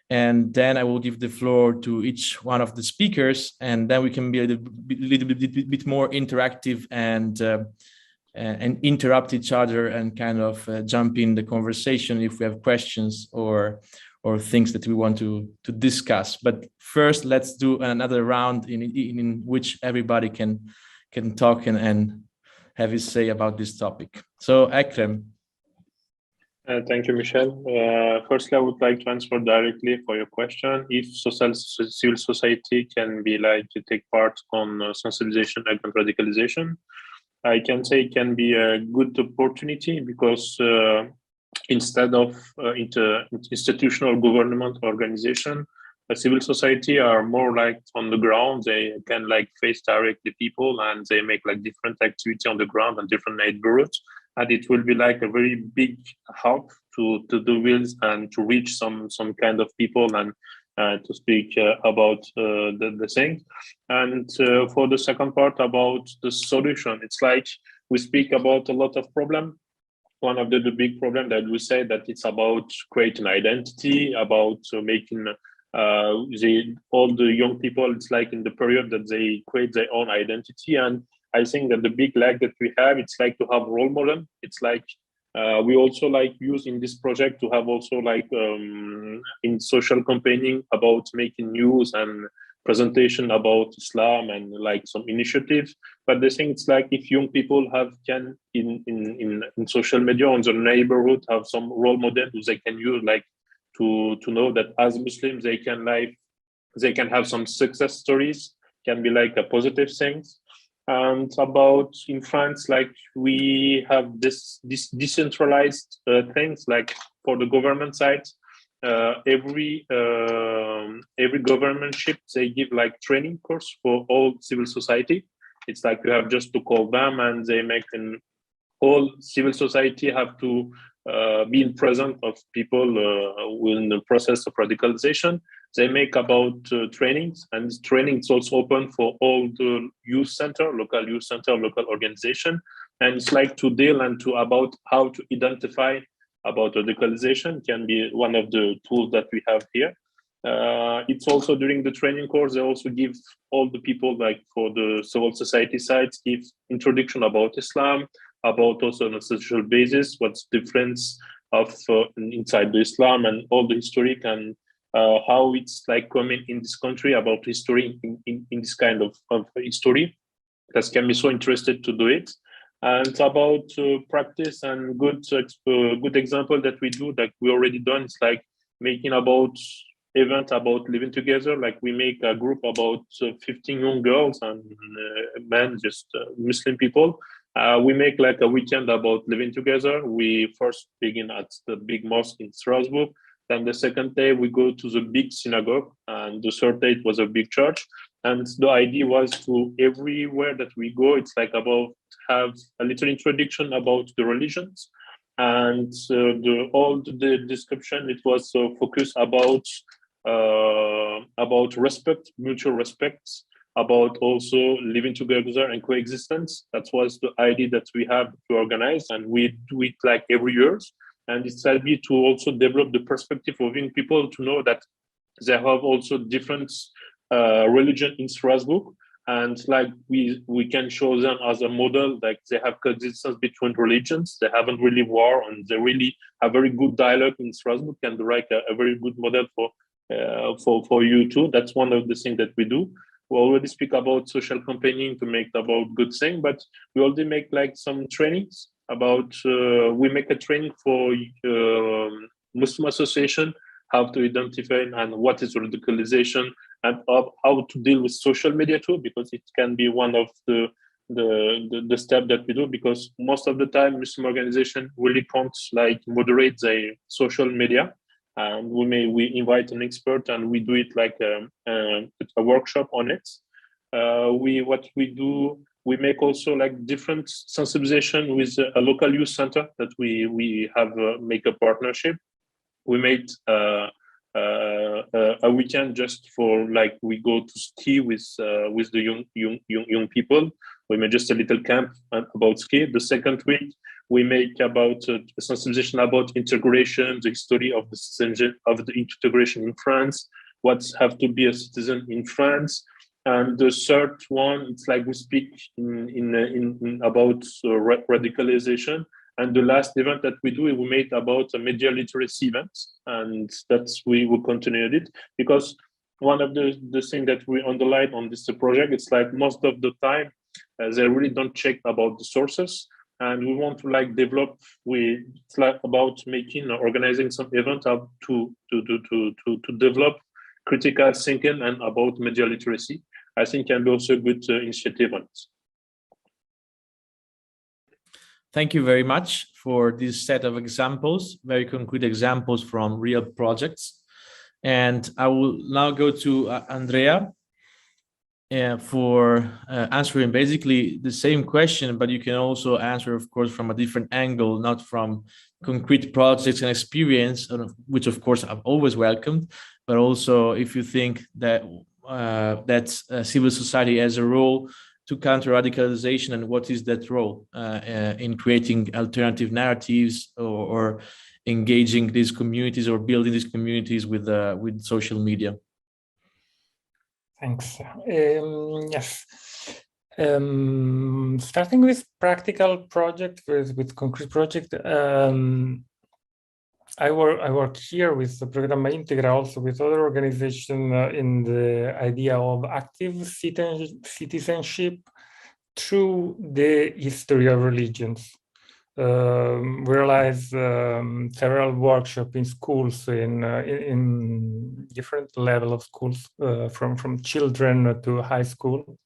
And then I will give the floor to each one of the speakers, and then we can be a little bit more interactive and interrupt each other and kind of jump in the conversation if we have questions or things that we want to discuss. But first, let's do another round in which everybody can talk and have his say about this topic. So Ekrem. Thank you, Michelle. Firstly, I would like to answer directly for your question. If civil society can be like to take part on sensibilization against radicalization, I can say it can be a good opportunity because instead of institutional government organization, civil society are more like on the ground. They can like face directly people, and they make like different activity on the ground and different neighborhoods. And it will be like a very big help to do wills and to reach some kind of people and to speak about the thing. And for the second part about the solution, it's like we speak about a lot of problem. One of the big problem that we say that it's about creating identity, about making all the young people, it's like in the period that they create their own identity. And I think that the big lack that we have, it's like to have role model. It's like we also like use in this project to have also like in social campaigning about making news and presentation about Islam and like some initiatives. But the thing it's like if young people can in social media on their neighborhood have some role model who they can use like to know that as Muslims they can have some success stories, can be like a positive things. And about in France, like we have this decentralized things like for the government side, every governmentship they give like training course for all civil society. It's like you have just to call them, and they make all civil society have to be in present of people in the process of radicalization. They make about trainings, and this training is also open for all the youth center, local youth center, local organization. And it's like to deal and to about how to identify about radicalization can be one of the tools that we have here. It's also during the training course, they also give all the people like for the civil society sides, give introduction about Islam, about also on a social basis, what's the difference of inside the Islam and all the history and how it's like coming in this country about history in this kind of history that can be so interested to do it. And about practice and good example that we do that we already done. It's like making about event about living together. Like we make a group about 15 young girls and men, just Muslim people. We make like a weekend about living together. We first begin at the big mosque in Strasbourg. Then the second day we go to the big synagogue, and the third day it was a big church. And the idea was to everywhere that we go, it's like about have a little introduction about the religions, and all the description it was focused about respect, mutual respect, about also living together and coexistence. That was the idea that we have to organize, and we do it like every year. And it's idea to also develop the perspective of young people to know that they have also different religion in Strasbourg, and like we can show them as a model, like they have coexistence between religions. They haven't really war, and they really have very good dialogue in Strasbourg, and like a very good model for you too. That's one of the things that we do. We already speak about social campaigning to make about good thing, but we already make like some trainings about. We make a training for Muslim association, how to identify and what is radicalization, and how to deal with social media too, because it can be one of the step that we do, because most of the time Muslim organization really can't like moderate their social media. And we invite an expert, and we do it like a workshop on it. What we do, we make also like different sensibilization with a local youth center that we have make a partnership. We made a weekend just for like we go to ski with the young people. we made just a little camp about ski. The second week, we make about sensibilization about integration, the history of the integration in France, what's have to be a citizen in France. And the third one, it's like we speak in about radicalization. And the last event that we do, we made about a media literacy event, and that's we will continue it, because one of the things that we underline on this project, it's like most of the time they really don't check about the sources, and we want to like develop. It's like about making or organizing some event to develop critical thinking and about media literacy. I think can be also a good initiative on it. Thank you very much for this set of examples, very concrete examples from real projects. And I will now go to Andrea for answering basically the same question, but you can also answer, of course, from a different angle, not from concrete projects and experience, which of course I've always welcomed, but also if you think that civil society has a role to counter radicalization, and what is that role in creating alternative narratives or engaging these communities or building these communities with social media? Thanks. Yes. Starting with practical project, with concrete project, I work here with the Programma Integra, also with other organizations in the idea of active citizenship through the history of religions. We realize several workshops in schools, in different levels of schools, from children to high school,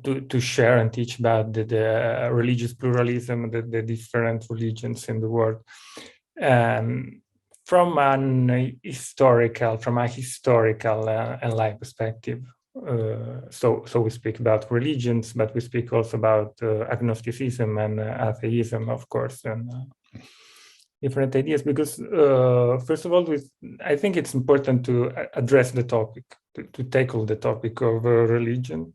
to share and teach about the religious pluralism, the different religions in the world, from a historical and life perspective. So we speak about religions, but we speak also about agnosticism and atheism, of course, and different ideas. Because first of all, I think it's important to address the topic, to tackle the topic of religion.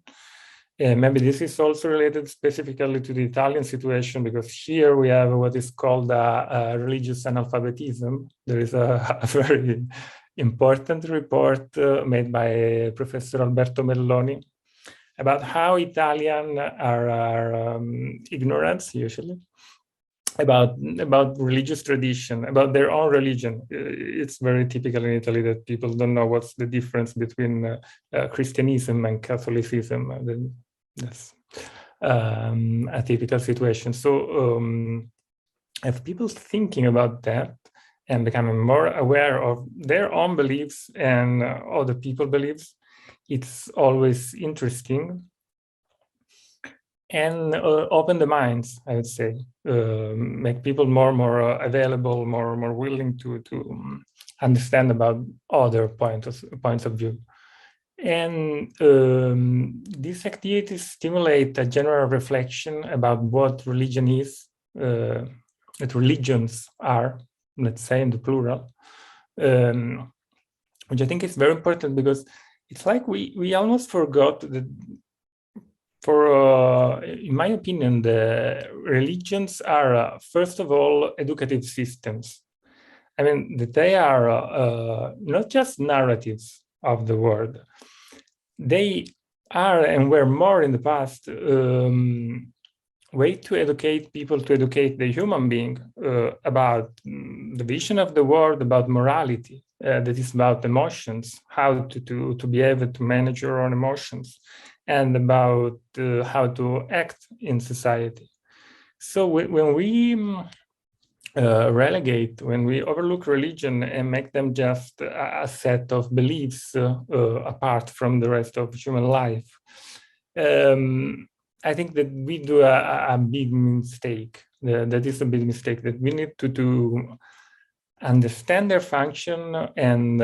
Maybe this is also related specifically to the Italian situation, because here we have what is called a religious analphabetism. There is a very important report made by Professor Alberto Melloni about how Italians are ignorant, usually, about religious tradition, about their own religion. It's very typical in Italy that people don't know what's the difference between Christianism and Catholicism. That's a typical situation. So if people thinking about that and becoming more aware of their own beliefs and other people's beliefs, it's always interesting and open the minds, I would say, make people more available, more willing to understand about other points of view. And these activities stimulate a general reflection about what religion is, that religions are, let's say in the plural, which I think is very important, because it's like we almost forgot that, in my opinion, the religions are, first of all, educative systems. I mean, that they are not just narratives of the world. They are, and were more in the past, way to educate people, to educate the human being about the vision of the world, about morality, that is about emotions, how to be able to manage your own emotions, and about how to act in society. So when we when we overlook religion and make them just a set of beliefs apart from the rest of human life, I think that we do a big mistake. That is a big mistake, that we need to understand their function and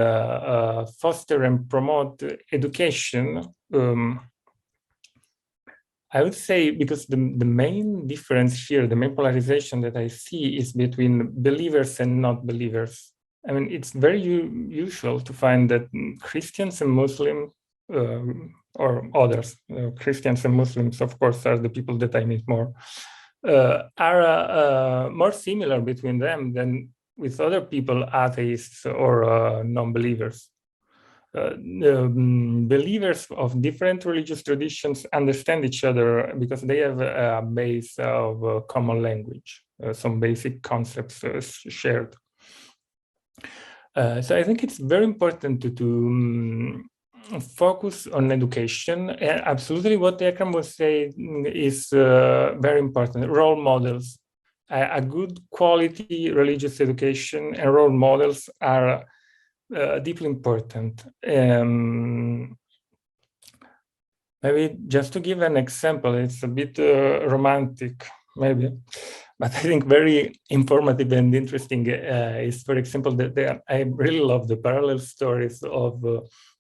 foster and promote education. I would say, because the main difference here, the main polarization that I see, is between believers and not believers. I mean, it's very usual to find that Christians and Muslims, or others, Christians and Muslims, of course, are the people that I meet more, are more similar between them than with other people, atheists or non-believers. Believers of different religious traditions understand each other because they have a base of common language, some basic concepts shared. So I think it's very important to focus on education. And absolutely what Ekrem was saying is very important. Role models. A good quality religious education and role models are deeply important. Maybe just to give an example, it's a bit romantic, maybe, but I think very informative and interesting is, for example, that I really love the parallel stories of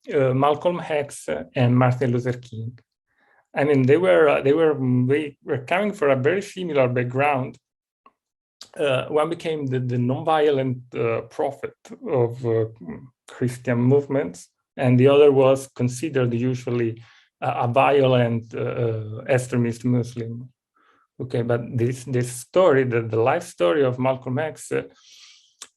Malcolm X and Martin Luther King. I mean, they were coming from a very similar background. One became the nonviolent prophet of Christian movements, and the other was considered usually a violent extremist Muslim. Okay, but this story, the life story of Malcolm X,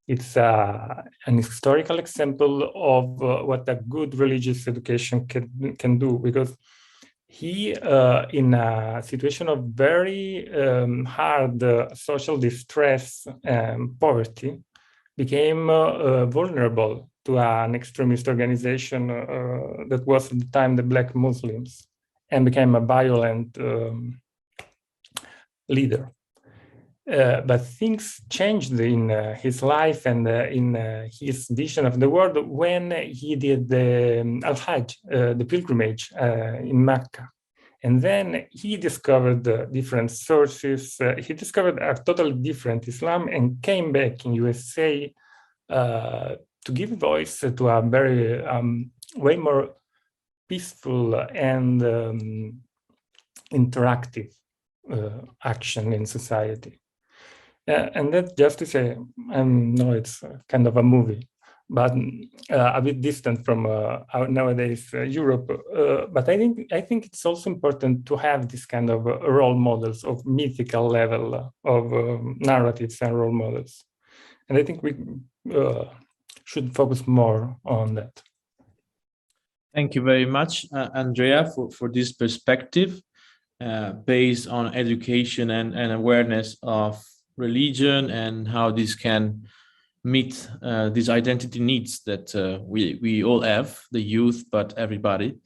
it's an historical example of what a good religious education can do, because he, in a situation of very hard social distress and poverty, became vulnerable to an extremist organization that was at the time the Black Muslims, and became a violent leader. But things changed in his life and in his vision of the world when he did the Al-Hajj, the pilgrimage in Mecca. And then he discovered different sources. He discovered a totally different Islam and came back in USA to give voice to a very way more peaceful and interactive action in society. And that's just to say, no, it's kind of a movie, but a bit distant from nowadays Europe. But I think it's also important to have this kind of role models of mythical level of narratives and role models. And I think we should focus more on that. Thank you very much, Andrea, for this perspective based on education and awareness of religion and how this can meet these identity needs that we all have, the youth, but everybody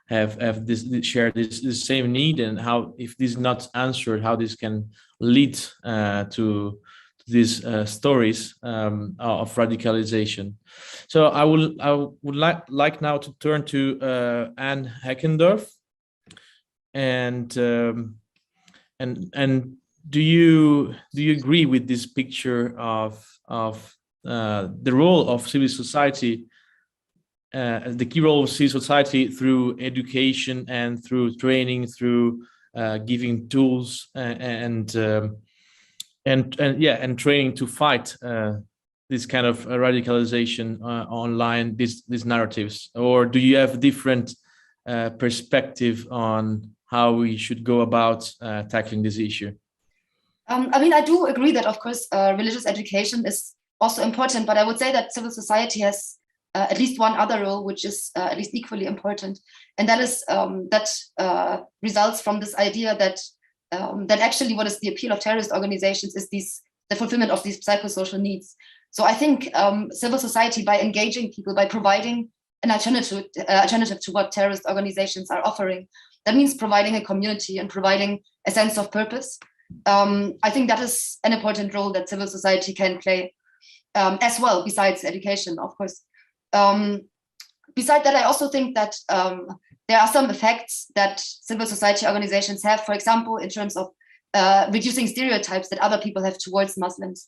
have this share this same need, and how, if this is not answered, how this can lead to these stories of radicalization. So I would like now to turn to Anne Heckendorff, and do you agree with this picture of the role of civil society, the key role of civil society through education and through training, through giving tools and training to fight this kind of radicalization online, these narratives? Or do you have different perspective on how we should go about tackling this issue? I mean, I do agree that, of course, religious education is also important, but I would say that civil society has at least one other role, which is at least equally important, and that is that results from this idea that actually what is the appeal of terrorist organizations is the fulfillment of these psychosocial needs. So I think civil society, by engaging people, by providing an alternative to what terrorist organizations are offering, that means providing a community and providing a sense of purpose. I think that is an important role that civil society can play as well, besides education, of course. Besides that, I also think that there are some effects that civil society organizations have, for example, in terms of reducing stereotypes that other people have towards Muslims.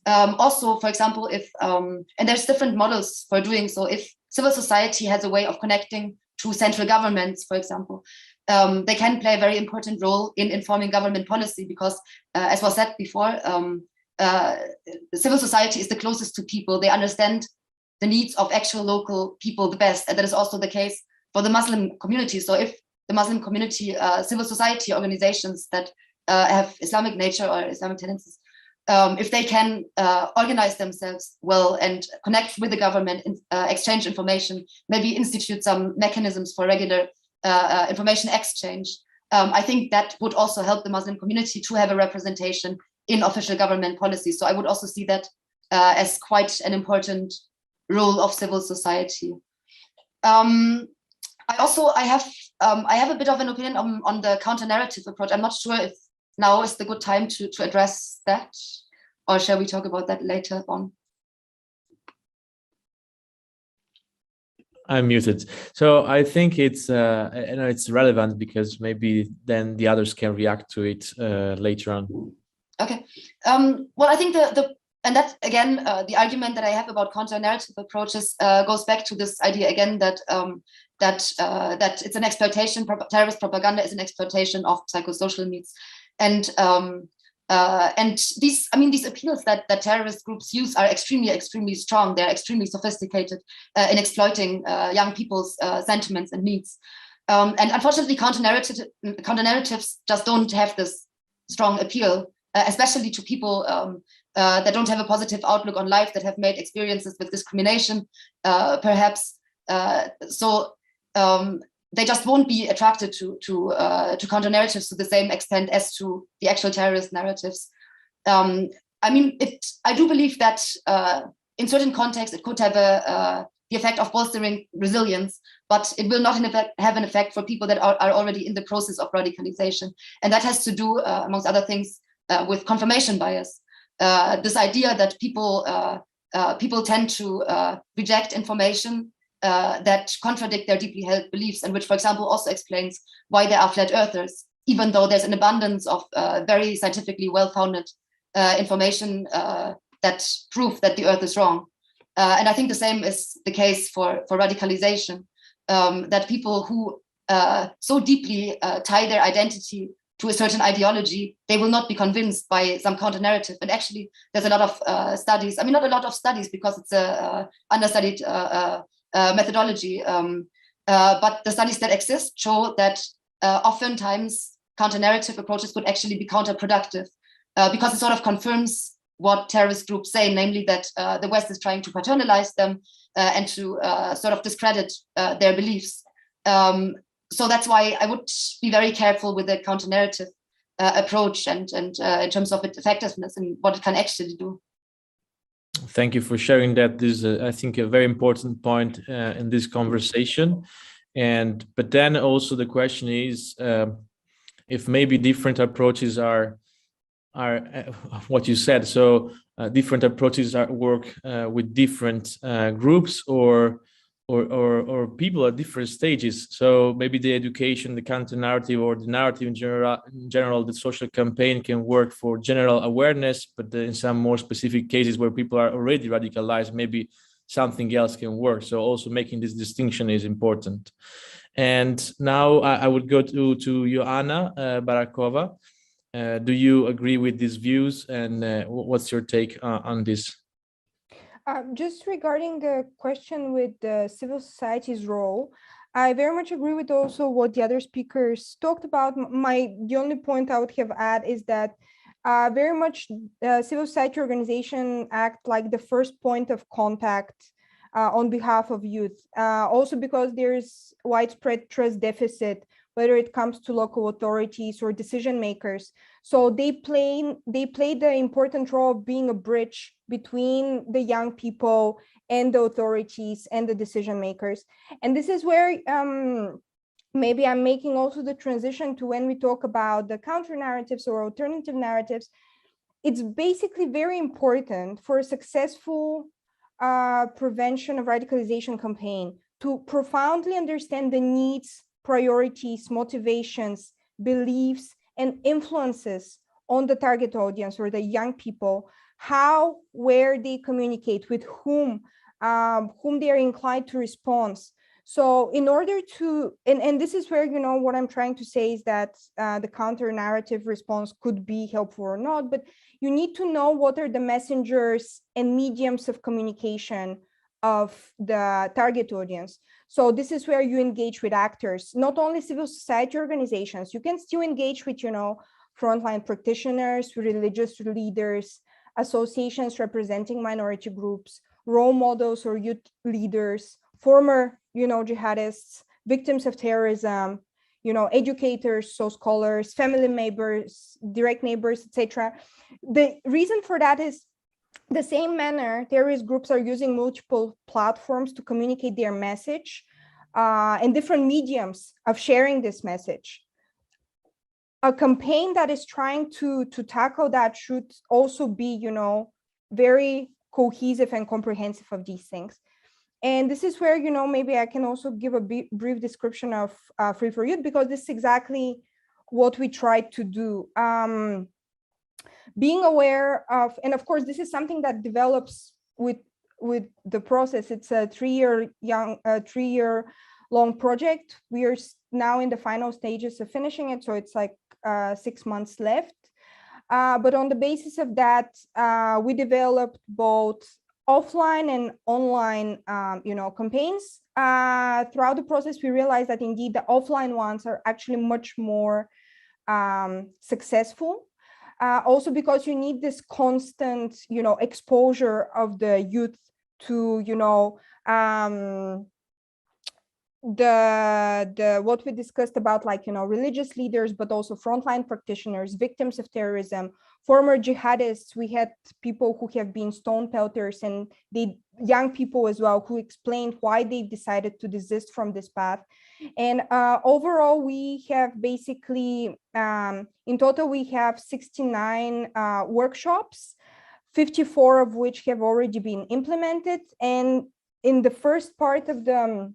Also, for example, if, and there's different models for doing so, if civil society has a way of connecting to central governments, for example, they can play a very important role in informing government policy because, as was said before, civil society is the closest to people. They understand the needs of actual local people the best. And that is also the case the Muslim community. So if the Muslim community, civil society organizations that have Islamic nature or Islamic tendencies, if they can organize themselves well and connect with the government, exchange information, maybe institute some mechanisms for regular information exchange, I think that would also help the Muslim community to have a representation in official government policy. So I would also see that as quite an important role of civil society. I have a bit of an opinion on the counter-narrative approach. I'm not sure if now is the good time to address that, or shall we talk about that later on? I'm muted. So I think it's it's relevant because maybe then the others can react to it later on. Okay. Well, I think and that again, the argument that I have about counter-narrative approaches goes back to this idea again that that it's an exploitation. Terrorist propaganda is an exploitation of psychosocial needs, and these appeals that terrorist groups use are extremely strong. They're extremely sophisticated in exploiting young people's sentiments and needs. And unfortunately, counter-narratives just don't have this strong appeal, especially to people that don't have a positive outlook on life, that have made experiences with discrimination, perhaps. They just won't be attracted to counter-narratives to the same extent as to the actual terrorist narratives. I do believe that in certain contexts it could have the effect of bolstering resilience, but it will not have an effect for people that are already in the process of radicalization. And that has to do, amongst other things, with confirmation bias. This idea that people tend to reject information that contradict their deeply held beliefs, and which, for example, also explains why there are flat earthers, even though there's an abundance of very scientifically well-founded information that prove that the earth is wrong. And I think the same is the case for radicalization, that people who so deeply tie their identity to a certain ideology, they will not be convinced by some counter-narrative. And actually, there's a lot of studies, not a lot of studies because it's a understudied methodology, but the studies that exist show that oftentimes counter-narrative approaches could actually be counterproductive because it sort of confirms what terrorist groups say, namely that the West is trying to paternalize them and to sort of discredit their beliefs. So that's why I would be very careful with the counter-narrative approach and in terms of its effectiveness and what it can actually do. Thank you for sharing that. This is, I think, a very important point in this conversation. But then also the question is if maybe different approaches are what you said. So different approaches work with different groups or people at different stages. So maybe the education, the counter-narrative, or the narrative in general, the social campaign can work for general awareness, but in some more specific cases where people are already radicalized, maybe something else can work. So also making this distinction is important. And now I would go to Johanna Barakova. Do you agree with these views, and what's your take on this? Just regarding the question with the civil society's role, I very much agree with also what the other speakers talked about. The only point I would have add is that very much civil society organization act like the first point of contact on behalf of youth. Also because there's widespread trust deficit, whether it comes to local authorities or decision makers. So they play the important role of being a bridge between the young people and the authorities and the decision makers. And this is where maybe I'm making also the transition to when we talk about the counter narratives or alternative narratives. It's basically very important for a successful prevention of radicalization campaign to profoundly understand the needs, priorities, motivations, beliefs, and influences on the target audience or the young people, how, where they communicate, with whom they are inclined to respond. So in order to, and this is where, what I'm trying to say is that the counter-narrative response could be helpful or not, but you need to know what are the messengers and mediums of communication of the target audience. So this is where you engage with actors, not only civil society organizations. You can still engage with, frontline practitioners, religious leaders, associations representing minority groups, role models or youth leaders, former, jihadists, victims of terrorism, educators, so scholars, family members, direct neighbors, etc. The reason for that is the same manner terrorist groups are using multiple platforms to communicate their message and different mediums of sharing this message. A campaign that is trying to tackle that should also be, very cohesive and comprehensive of these things. And this is where, maybe I can also give a brief description of Free for Youth, because this is exactly what we tried to do. Being aware of, and of course, this is something that develops with the process. It's a 3-year long project. We are now in the final stages of finishing it, so it's like 6 months left. But on the basis of that, we developed both offline and online, campaigns. Throughout the process, we realized that indeed the offline ones are actually much more successful. Also because you need this constant, exposure of the youth to, the what we discussed about, like, religious leaders, but also frontline practitioners, victims of terrorism, former jihadists. We had people who have been stone pelters, and young people as well, who explained why they decided to desist from this path. And overall, we have basically, in total, we have 69 workshops, 54 of which have already been implemented. And in the first part of the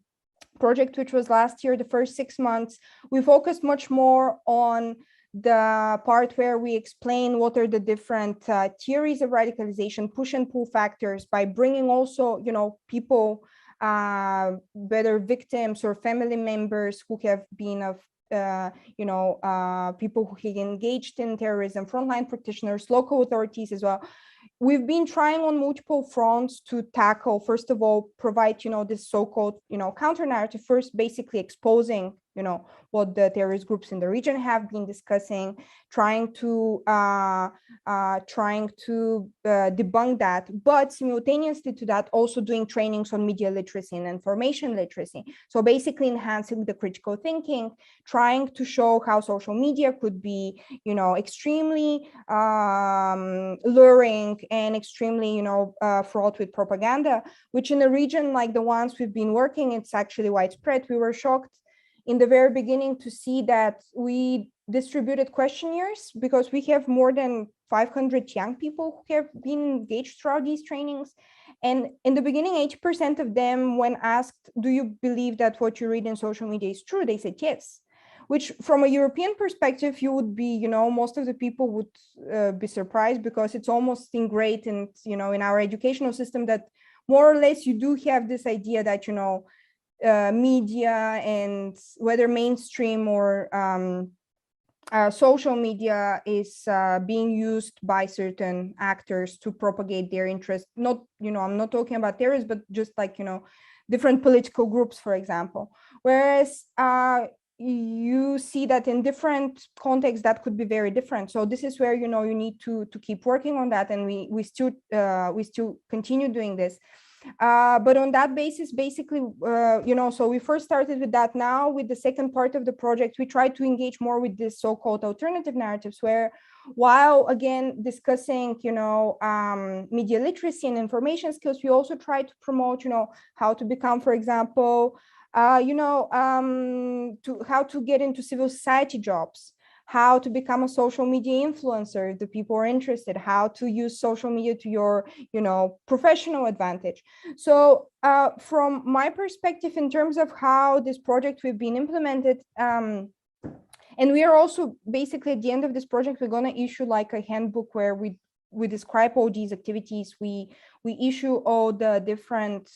project, which was last year, the first 6 months, we focused much more on the part where we explain what are the different theories of radicalization, push and pull factors, by bringing also, people, whether victims or family members who have been of, people who have engaged in terrorism, frontline practitioners, local authorities as well. We've been trying on multiple fronts to tackle, first of all, provide, this so-called, counter-narrative, first basically exposing, what the terrorist groups in the region have been discussing, trying to debunk that, but simultaneously to that, also doing trainings on media literacy and information literacy. So basically enhancing the critical thinking, trying to show how social media could be, extremely luring and extremely, fraught with propaganda, which in a region like the ones we've been working, it's actually widespread. We were shocked in the very beginning to see that we distributed questionnaires, because we have more than 500 young people who have been engaged throughout these trainings. And in the beginning, 80% of them, when asked, do you believe that what you read in social media is true? They said yes, which from a European perspective, you would be, most of the people would be surprised, because it's almost ingrained in, in our educational system that more or less you do have this idea that, media, and whether mainstream or social media is being used by certain actors to propagate their interest. Not, I'm not talking about terrorists, but just like, different political groups, for example. Whereas you see that in different contexts that could be very different. So this is where, you need to keep working on that, and we still continue doing this. But on that basis, basically, so we first started with that. Now with the second part of the project, we try to engage more with this so-called alternative narratives, where, while again discussing, media literacy and information skills, we also try to promote, how to become, for example, how to get into civil society jobs, how to become a social media influencer if the people are interested, how to use social media to your, professional advantage. So from my perspective, in terms of how this project we've been implemented, and we are also basically at the end of this project, we're going to issue like a handbook where we describe all these activities. We issue all the different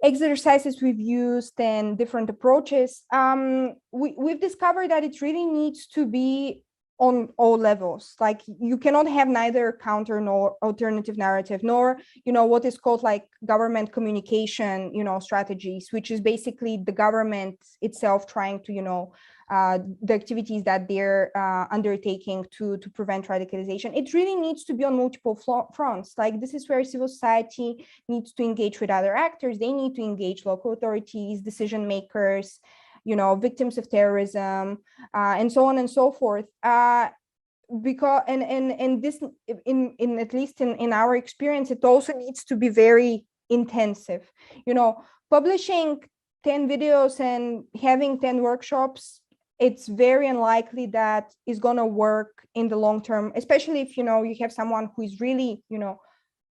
exercises we've used and different approaches. We've discovered that it really needs to be on all levels. Like you cannot have neither counter nor alternative narrative, nor, you know, what is called like government communication, you know, strategies, which is basically the government itself trying to, you know, the activities that they're undertaking to prevent radicalization. It really needs to be on multiple fronts. Like this is where civil society needs to engage with other actors. They need to engage local authorities, decision makers, you know, victims of terrorism, and so on and so forth. Because and this in at least in our experience, it also needs to be very intensive. You know, publishing 10 videos and having 10 workshops, it's very unlikely that is going to work in the long term, especially if, you know, you have someone who is really, you know,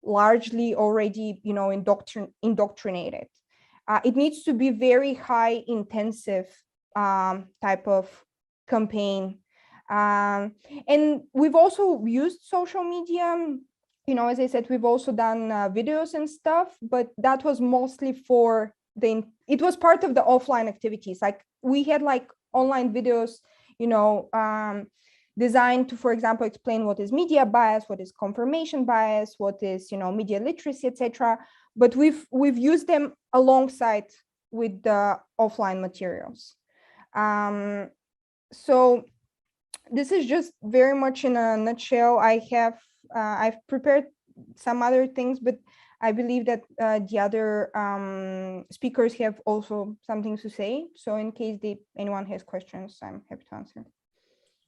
largely already, you know, indoctrinated. It needs to be very high intensive type of campaign. And we've also used social media. You know, as I said, we've also done videos and stuff, but that was mostly for it was part of the offline activities. Like we had like online videos, you know, designed to, for example, explain what is media bias, what is confirmation bias, what is, you know, media literacy, etc. But we've used them alongside with the offline materials. So this is just very much in a nutshell. I've prepared some other things, but I believe that the other speakers have also something to say. So in case anyone has questions, I'm happy to answer.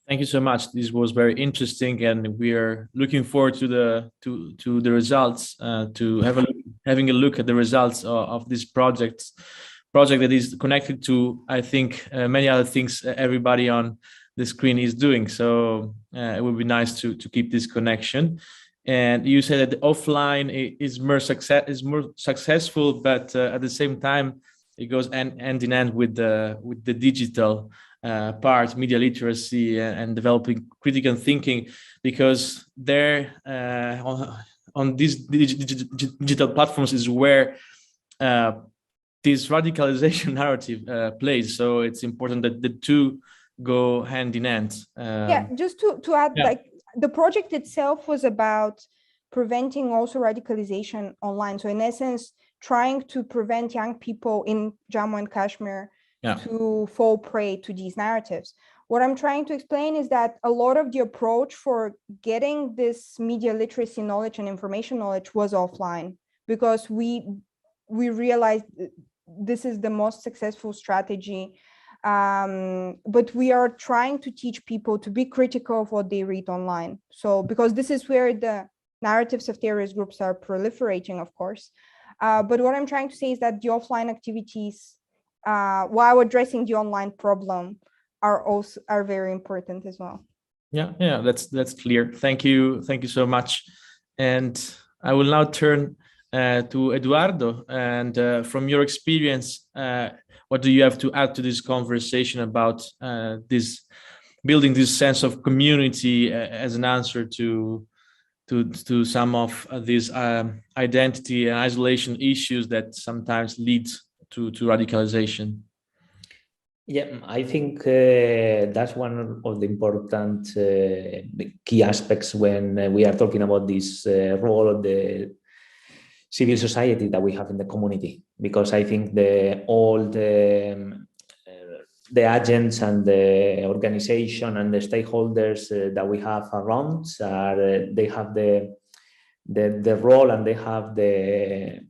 Thank you so much. This was very interesting, and we are looking forward to the results. Having a look at the results of this project that is connected to, I think, many other things everybody on the screen is doing. So it would be nice to keep this connection. And you said that the offline is more successful, but at the same time, it goes hand in hand with the digital part, media literacy, and developing critical thinking, because there on these digital platforms is where this radicalization narrative plays. So it's important that the two go hand in hand. Yeah, just to add, like the project itself was about preventing also radicalization online. So in essence, trying to prevent young people in Jammu and Kashmir to fall prey to these narratives. What I'm trying to explain is that a lot of the approach for getting this media literacy knowledge and information knowledge was offline, because we realized this is the most successful strategy. But we are trying to teach people to be critical of what they read online. So because this is where the narratives of terrorist groups are proliferating, of course. But what I'm trying to say is that the offline activities, while addressing the online problem, are very important as well. Yeah, that's clear. Thank you so much. And I will now turn to Eduardo. And from your experience, what do you have to add to this conversation about building this sense of community as an answer to some of these identity and isolation issues that sometimes lead to radicalization? Yeah, I think that's one of the important key aspects when we are talking about this role of the civil society that we have in the community, because I think all the agents and the organization and the stakeholders that we have around they have the role, and they have the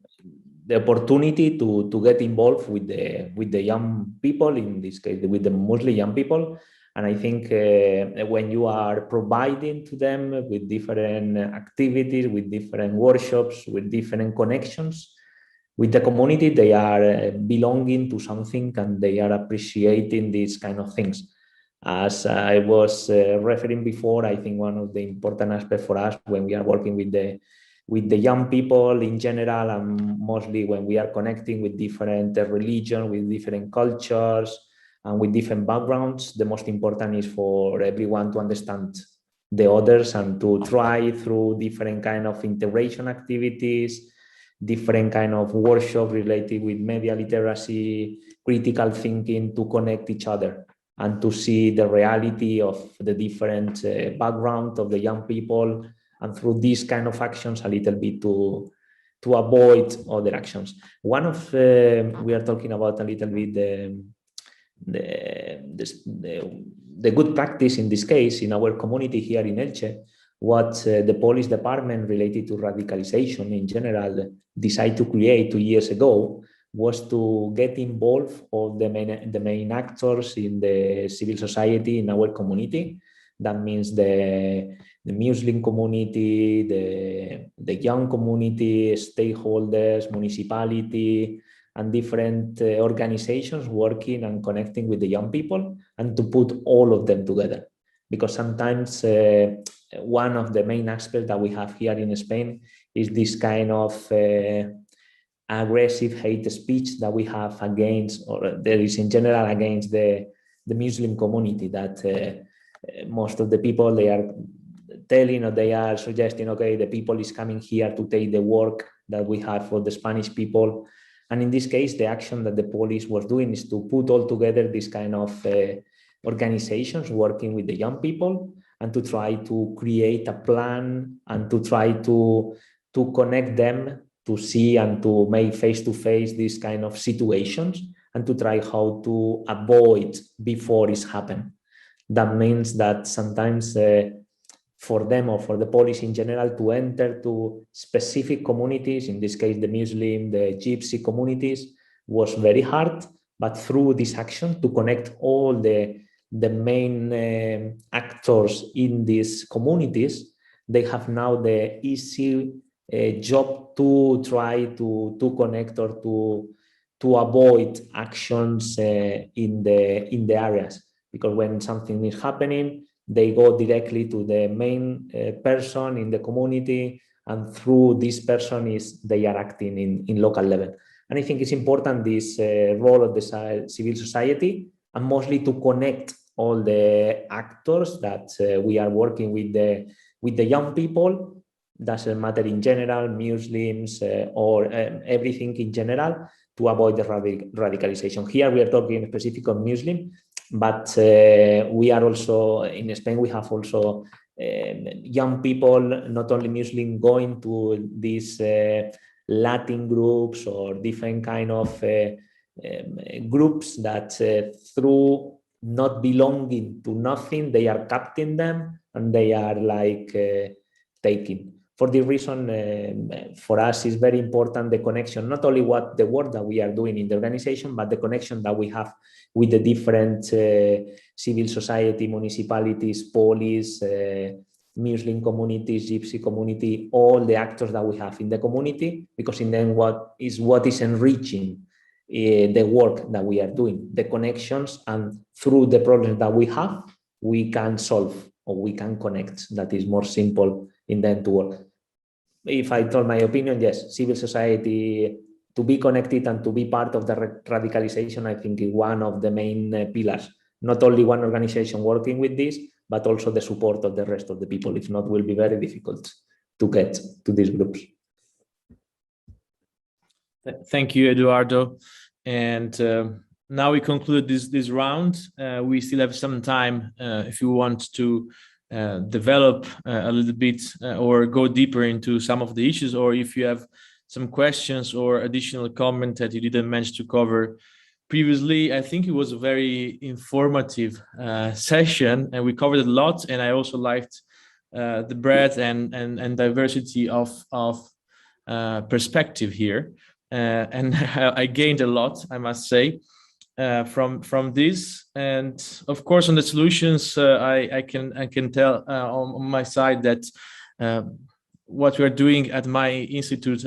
opportunity to get involved with the young people, in this case with the mostly young people. And I think when you are providing to them with different activities, with different workshops, with different connections with the community, they are belonging to something, and they are appreciating these kind of things. As I was referring before, I think one of the important aspects for us when we are working with the young people in general, and mostly when we are connecting with different religions, with different cultures, and with different backgrounds, the most important is for everyone to understand the others and to try through different kind of integration activities, different kind of workshop related with media literacy, critical thinking, to connect each other. and to see the reality of the different background of the young people, and through these kind of actions a little bit to avoid other actions. One of we are talking about a little bit the good practice in this case in our community here in Elche. What the police department related to radicalization in general decided to create 2 years ago was to get involved all the main actors in the civil society in our community. That means the Muslim community, the young community, stakeholders, municipality, and different organizations working and connecting with the young people, and to put all of them together. Because sometimes one of the main aspects that we have here in Spain is this kind of aggressive hate speech that we have against, or there is in general against the Muslim community, that most of the people, they are telling or they are suggesting, okay, the people is coming here to take the work that we have for the Spanish people. And in this case, the action that the police was doing is to put all together this kind of organizations working with the young people, and to try to create a plan and to try to connect them, to see and to make face-to-face these kind of situations, and to try how to avoid before it's happened. That means that sometimes for them or for the police in general to enter to specific communities, in this case the Muslim, the Gypsy communities, was very hard. But through this action to connect all the main actors in these communities, they have now the easy job to try to connect or to avoid actions in the areas. Because when something is happening, they go directly to the main person in the community, and through this person they are acting in local level. And I think it's important, this role of the civil society, and mostly to connect all the actors that we are working with the young people. Doesn't matter in general, Muslims or everything in general, to avoid the radicalization. Here we are talking specifically on Muslim, but we are also, in Spain, we have also young people, not only Muslim, going to these Latin groups or different kind of groups that through not belonging to nothing, they are capturing them and they are like taking. For this reason, for us, is very important the connection, not only what the work that we are doing in the organization, but the connection that we have with the different civil society, municipalities, police, Muslim communities, Gypsy community, all the actors that we have in the community, because in the end, what is enriching the work that we are doing, the connections, and through the problems that we have, we can solve or we can connect. That is more simple in the end to work. If I told my opinion, yes, civil society, to be connected and to be part of the radicalization, I think is one of the main pillars. Not only one organization working with this, but also the support of the rest of the people. If not, it will be very difficult to get to these groups. Thank you, Eduardo. And now we conclude this round. We still have some time if you want to develop a little bit or go deeper into some of the issues, or if you have some questions or additional comment that you didn't manage to cover previously. I think it was a very informative session, and we covered a lot, and I also liked the breadth and diversity of perspective here, and I gained a lot, I must say, from this. And of course, on the solutions, I can tell on my side that what we are doing at my institute,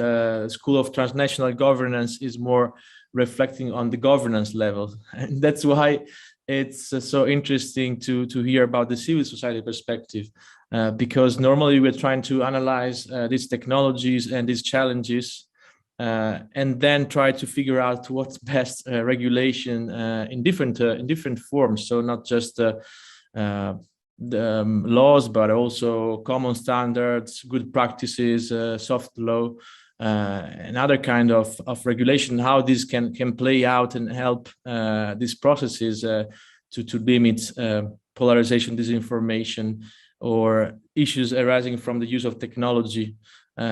School of Transnational Governance, is more reflecting on the governance level, and that's why it's so interesting to hear about the civil society perspective, because normally we're trying to analyze these technologies and these challenges, and then try to figure out what's best regulation in different forms. So not just the laws, but also common standards, good practices, soft law, and other kind of regulation, how this can play out and help these processes to limit polarization, disinformation, or issues arising from the use of technology,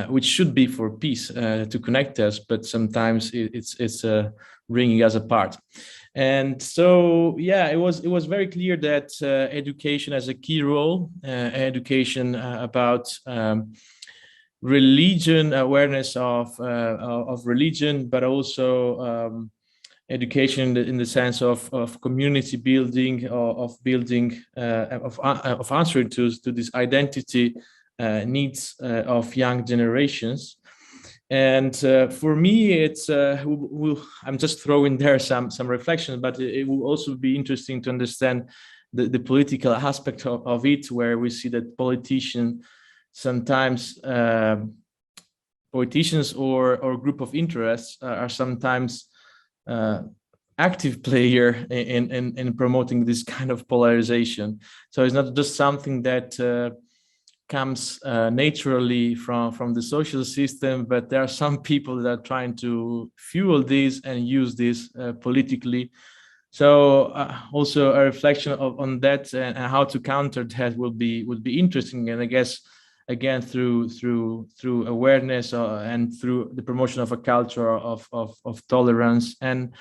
which should be for peace, to connect us, but sometimes it's bringing us apart. And so, yeah, it was very clear that education has a key role, education about religion, awareness of religion, but also education in the sense of community building, of building, of answering to this identity needs of young generations. And for me, it's I'm just throwing there some reflections, but it will also be interesting to understand the political aspect of it, where we see that politicians sometimes politicians or group of interests are sometimes active player in promoting this kind of polarization. So it's not just something that comes naturally from the social system, but there are some people that are trying to fuel this and use this politically. So also a reflection on that and how to counter that would be interesting. And I guess again through awareness and through the promotion of a culture of tolerance and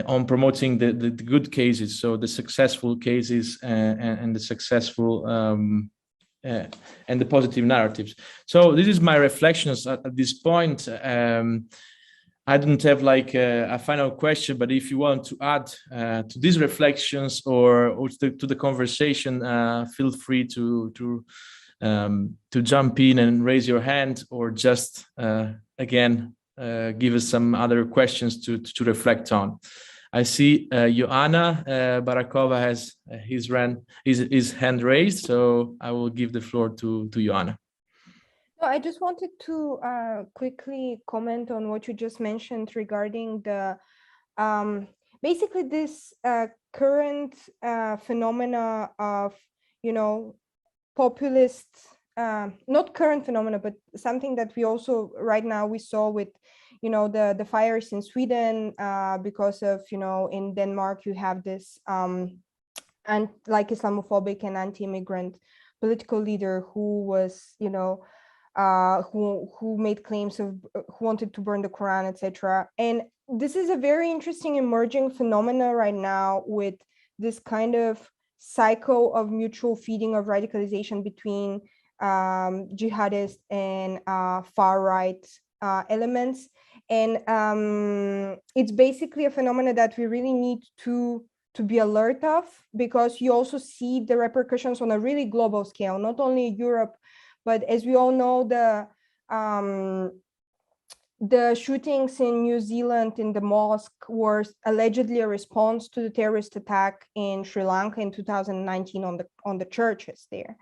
on promoting the good cases, so the successful cases and the successful and the positive narratives. So this is my reflections at this point. I don't have like a final question, but if you want to add to these reflections or to the conversation, feel free to jump in and raise your hand, or just again give us some other questions to reflect on. I see Johanna Barakova has his hand raised, so I will give the floor to Johanna. No, I just wanted to quickly comment on what you just mentioned regarding the basically this current phenomena of, you know, populist, not current phenomena, but something that we also right now we saw with, you know, the fires in Sweden, because of, you know, in Denmark you have this and like Islamophobic and anti-immigrant political leader who was, you know, who made claims of who wanted to burn the Quran, etc. And this is a very interesting emerging phenomena right now with this kind of cycle of mutual feeding of radicalization between jihadist and far right elements. And it's basically a phenomena that we really need to be alert of, because you also see the repercussions on a really global scale, not only Europe, but as we all know, the shootings in New Zealand in the mosque were allegedly a response to the terrorist attack in Sri Lanka in 2019 on the churches there.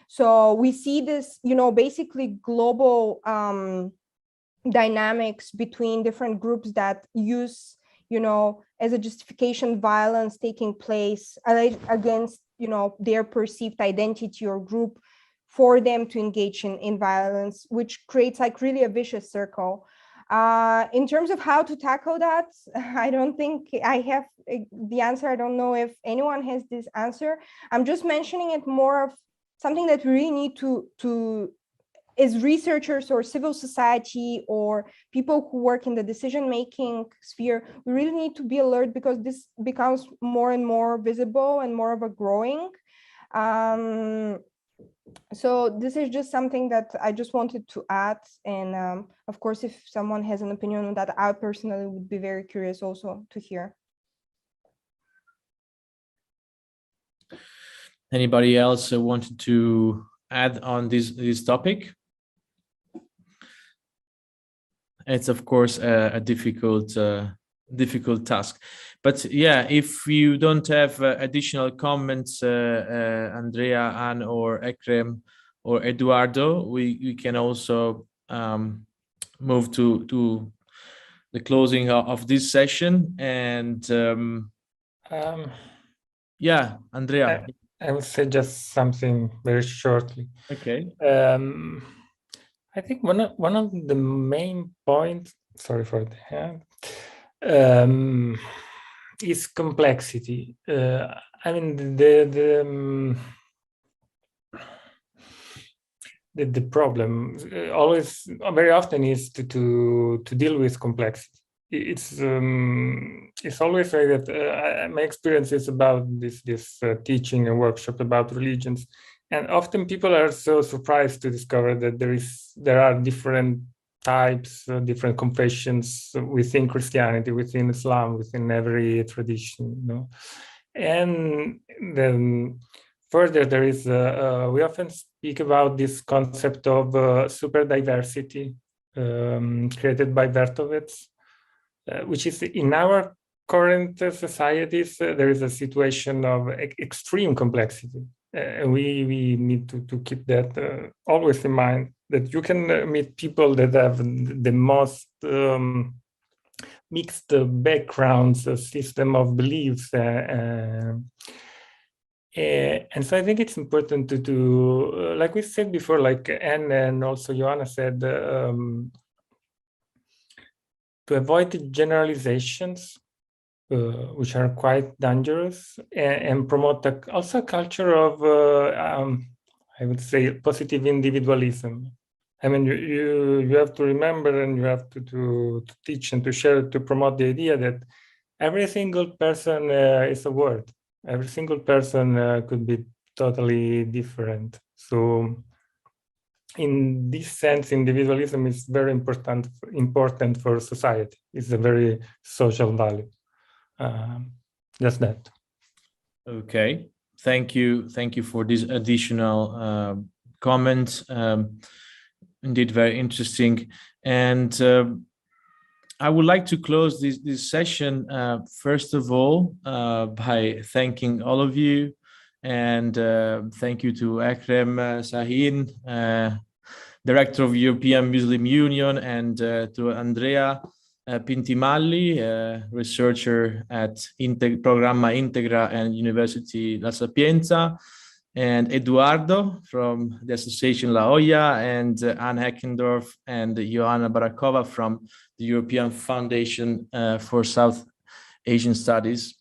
So we see this, you know, basically global dynamics between different groups that use, you know, as a justification violence taking place against, you know, their perceived identity or group, for them to engage in violence, which creates like really a vicious circle. In terms of how to tackle that, I don't think I have the answer. I don't know if anyone has this answer. I'm just mentioning it more of something that we really need to as researchers or civil society or people who work in the decision-making sphere, we really need to be alert, because this becomes more and more visible and more of a growing. So this is just something that I just wanted to add. And of course, if someone has an opinion on that, I personally would be very curious also to hear. Anybody else wanted to add on this topic? It's of course a difficult task, but yeah, if you don't have additional comments, Andrea, Anne, or Ekrem, or Eduardo, we can also move to the closing of this session. And yeah, Andrea. I will say just something very shortly. Okay. I think one of the main points. Sorry for the hand. is complexity. I mean, the problem always, very often, is to deal with complexity. It's always like that. My experience is about this teaching and workshop about religions, and often people are so surprised to discover that there are different types, different confessions within Christianity, within Islam, within every tradition, you know. And then further, there is we often speak about this concept of super diversity created by Vertovec, which is in our current societies, there is a situation of extreme complexity. And we need to keep that always in mind, that you can meet people that have the most mixed backgrounds, a system of beliefs. And so I think it's important to like we said before, like Anne and also Johanna said, to avoid generalizations, which are quite dangerous, and promote also a culture of, I would say, positive individualism. I mean, you have to remember, and you have to teach and to share, to promote the idea that every single person is a word. Every single person could be totally different. So in this sense, individualism is very important for society. It's a very social value. Just that. Okay, thank you for this additional comment. Indeed, very interesting. And I would like to close this session first of all by thanking all of you, and thank you to Ekrem Sahin, Director of European Muslim Union, and to Andrea Pintimalli, researcher at Programma Integra and University La Sapienza, and Edurdo from the Association La Hoya, and Anne Heckendorff and Johanna Barakova from the European Foundation for South Asian Studies.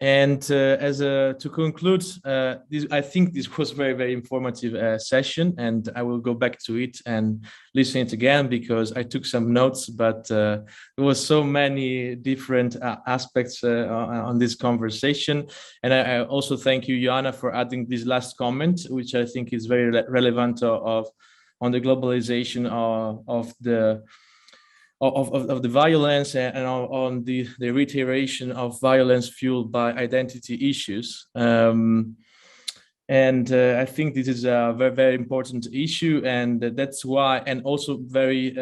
And to conclude, I think this was very, very informative session, and I will go back to it and listen it again because I took some notes, but there was so many different aspects on this conversation. And I also thank you, Johanna, for adding this last comment, which I think is very relevant on the globalization of the violence and on the reiteration of violence fueled by identity issues. And I think this is a very, very important issue, and that's why, and also very,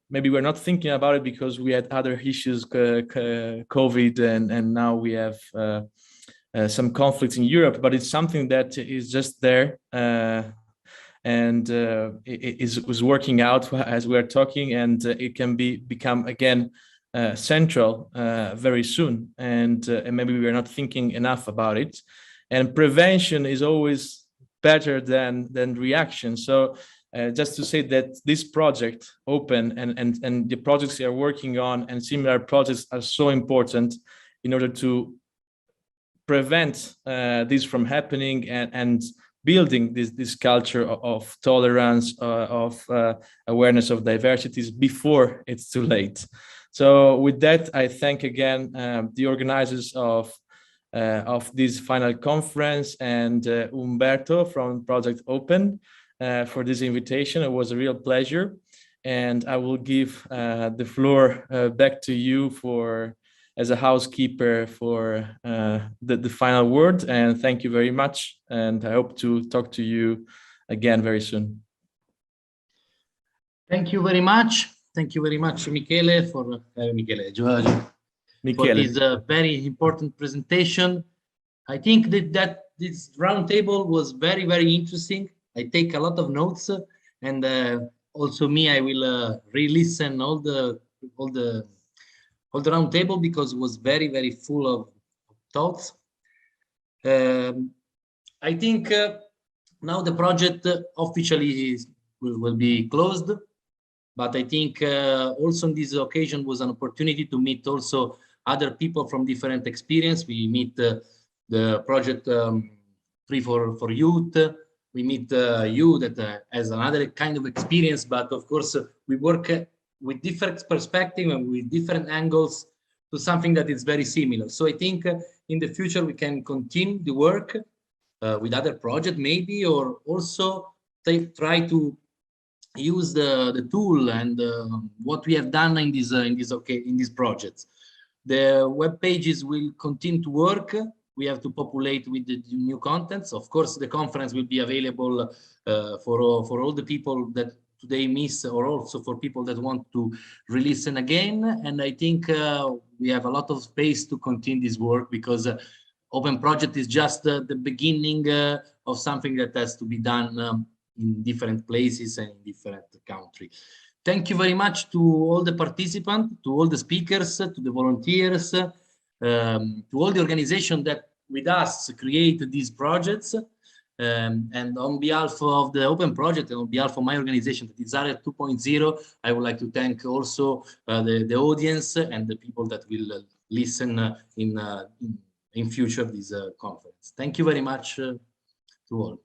maybe we're not thinking about it because we had other issues, COVID, and now we have some conflicts in Europe, but it's something that is just there. And it was working out as we are talking, and it can become again central very soon. And maybe we are not thinking enough about it. And prevention is always better than reaction. So just to say that this project, Open, and the projects you are working on and similar projects are so important in order to prevent this from happening and building this culture of tolerance, of awareness of diversities before it's too late. So with that, I thank again the organizers of this final conference and Umberto from Project Open for this invitation. It was a real pleasure. And I will give the floor back to you as a housekeeper for the final word. And thank you very much. And I hope to talk to you again very soon. Thank you very much. Thank you very much, Michele, for this very important presentation. I think that this roundtable was very, very interesting. I take a lot of notes, and also I will re-listen all the round table because it was very, very full of thoughts. I think now the project officially will be closed, but I think also on this occasion was an opportunity to meet also other people from different experience. We meet the project Free for Youth. We meet you that has another kind of experience, but of course we work with different perspective and with different angles to something that is very similar. So I think in the future we can continue the work with other projects maybe, or also try to use the tool and what we have done in these projects. The web pages will continue to work. We have to populate with the new contents. Of course, the conference will be available for all the people that today miss, or also for people that want to re-listen again. And I think we have a lot of space to continue this work, because Open Project is just the beginning of something that has to be done in different places and in different countries. Thank you very much to all the participants, to all the speakers, to the volunteers, to all the organizations that with us create these projects. And on behalf of the Open Project and on behalf of my organization, that is Area 2.0, I would like to thank also the audience and the people that will listen in future this conference. Thank you very much to all.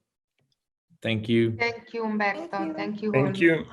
Thank you. Thank you, Umberto. Thank you. Thank you.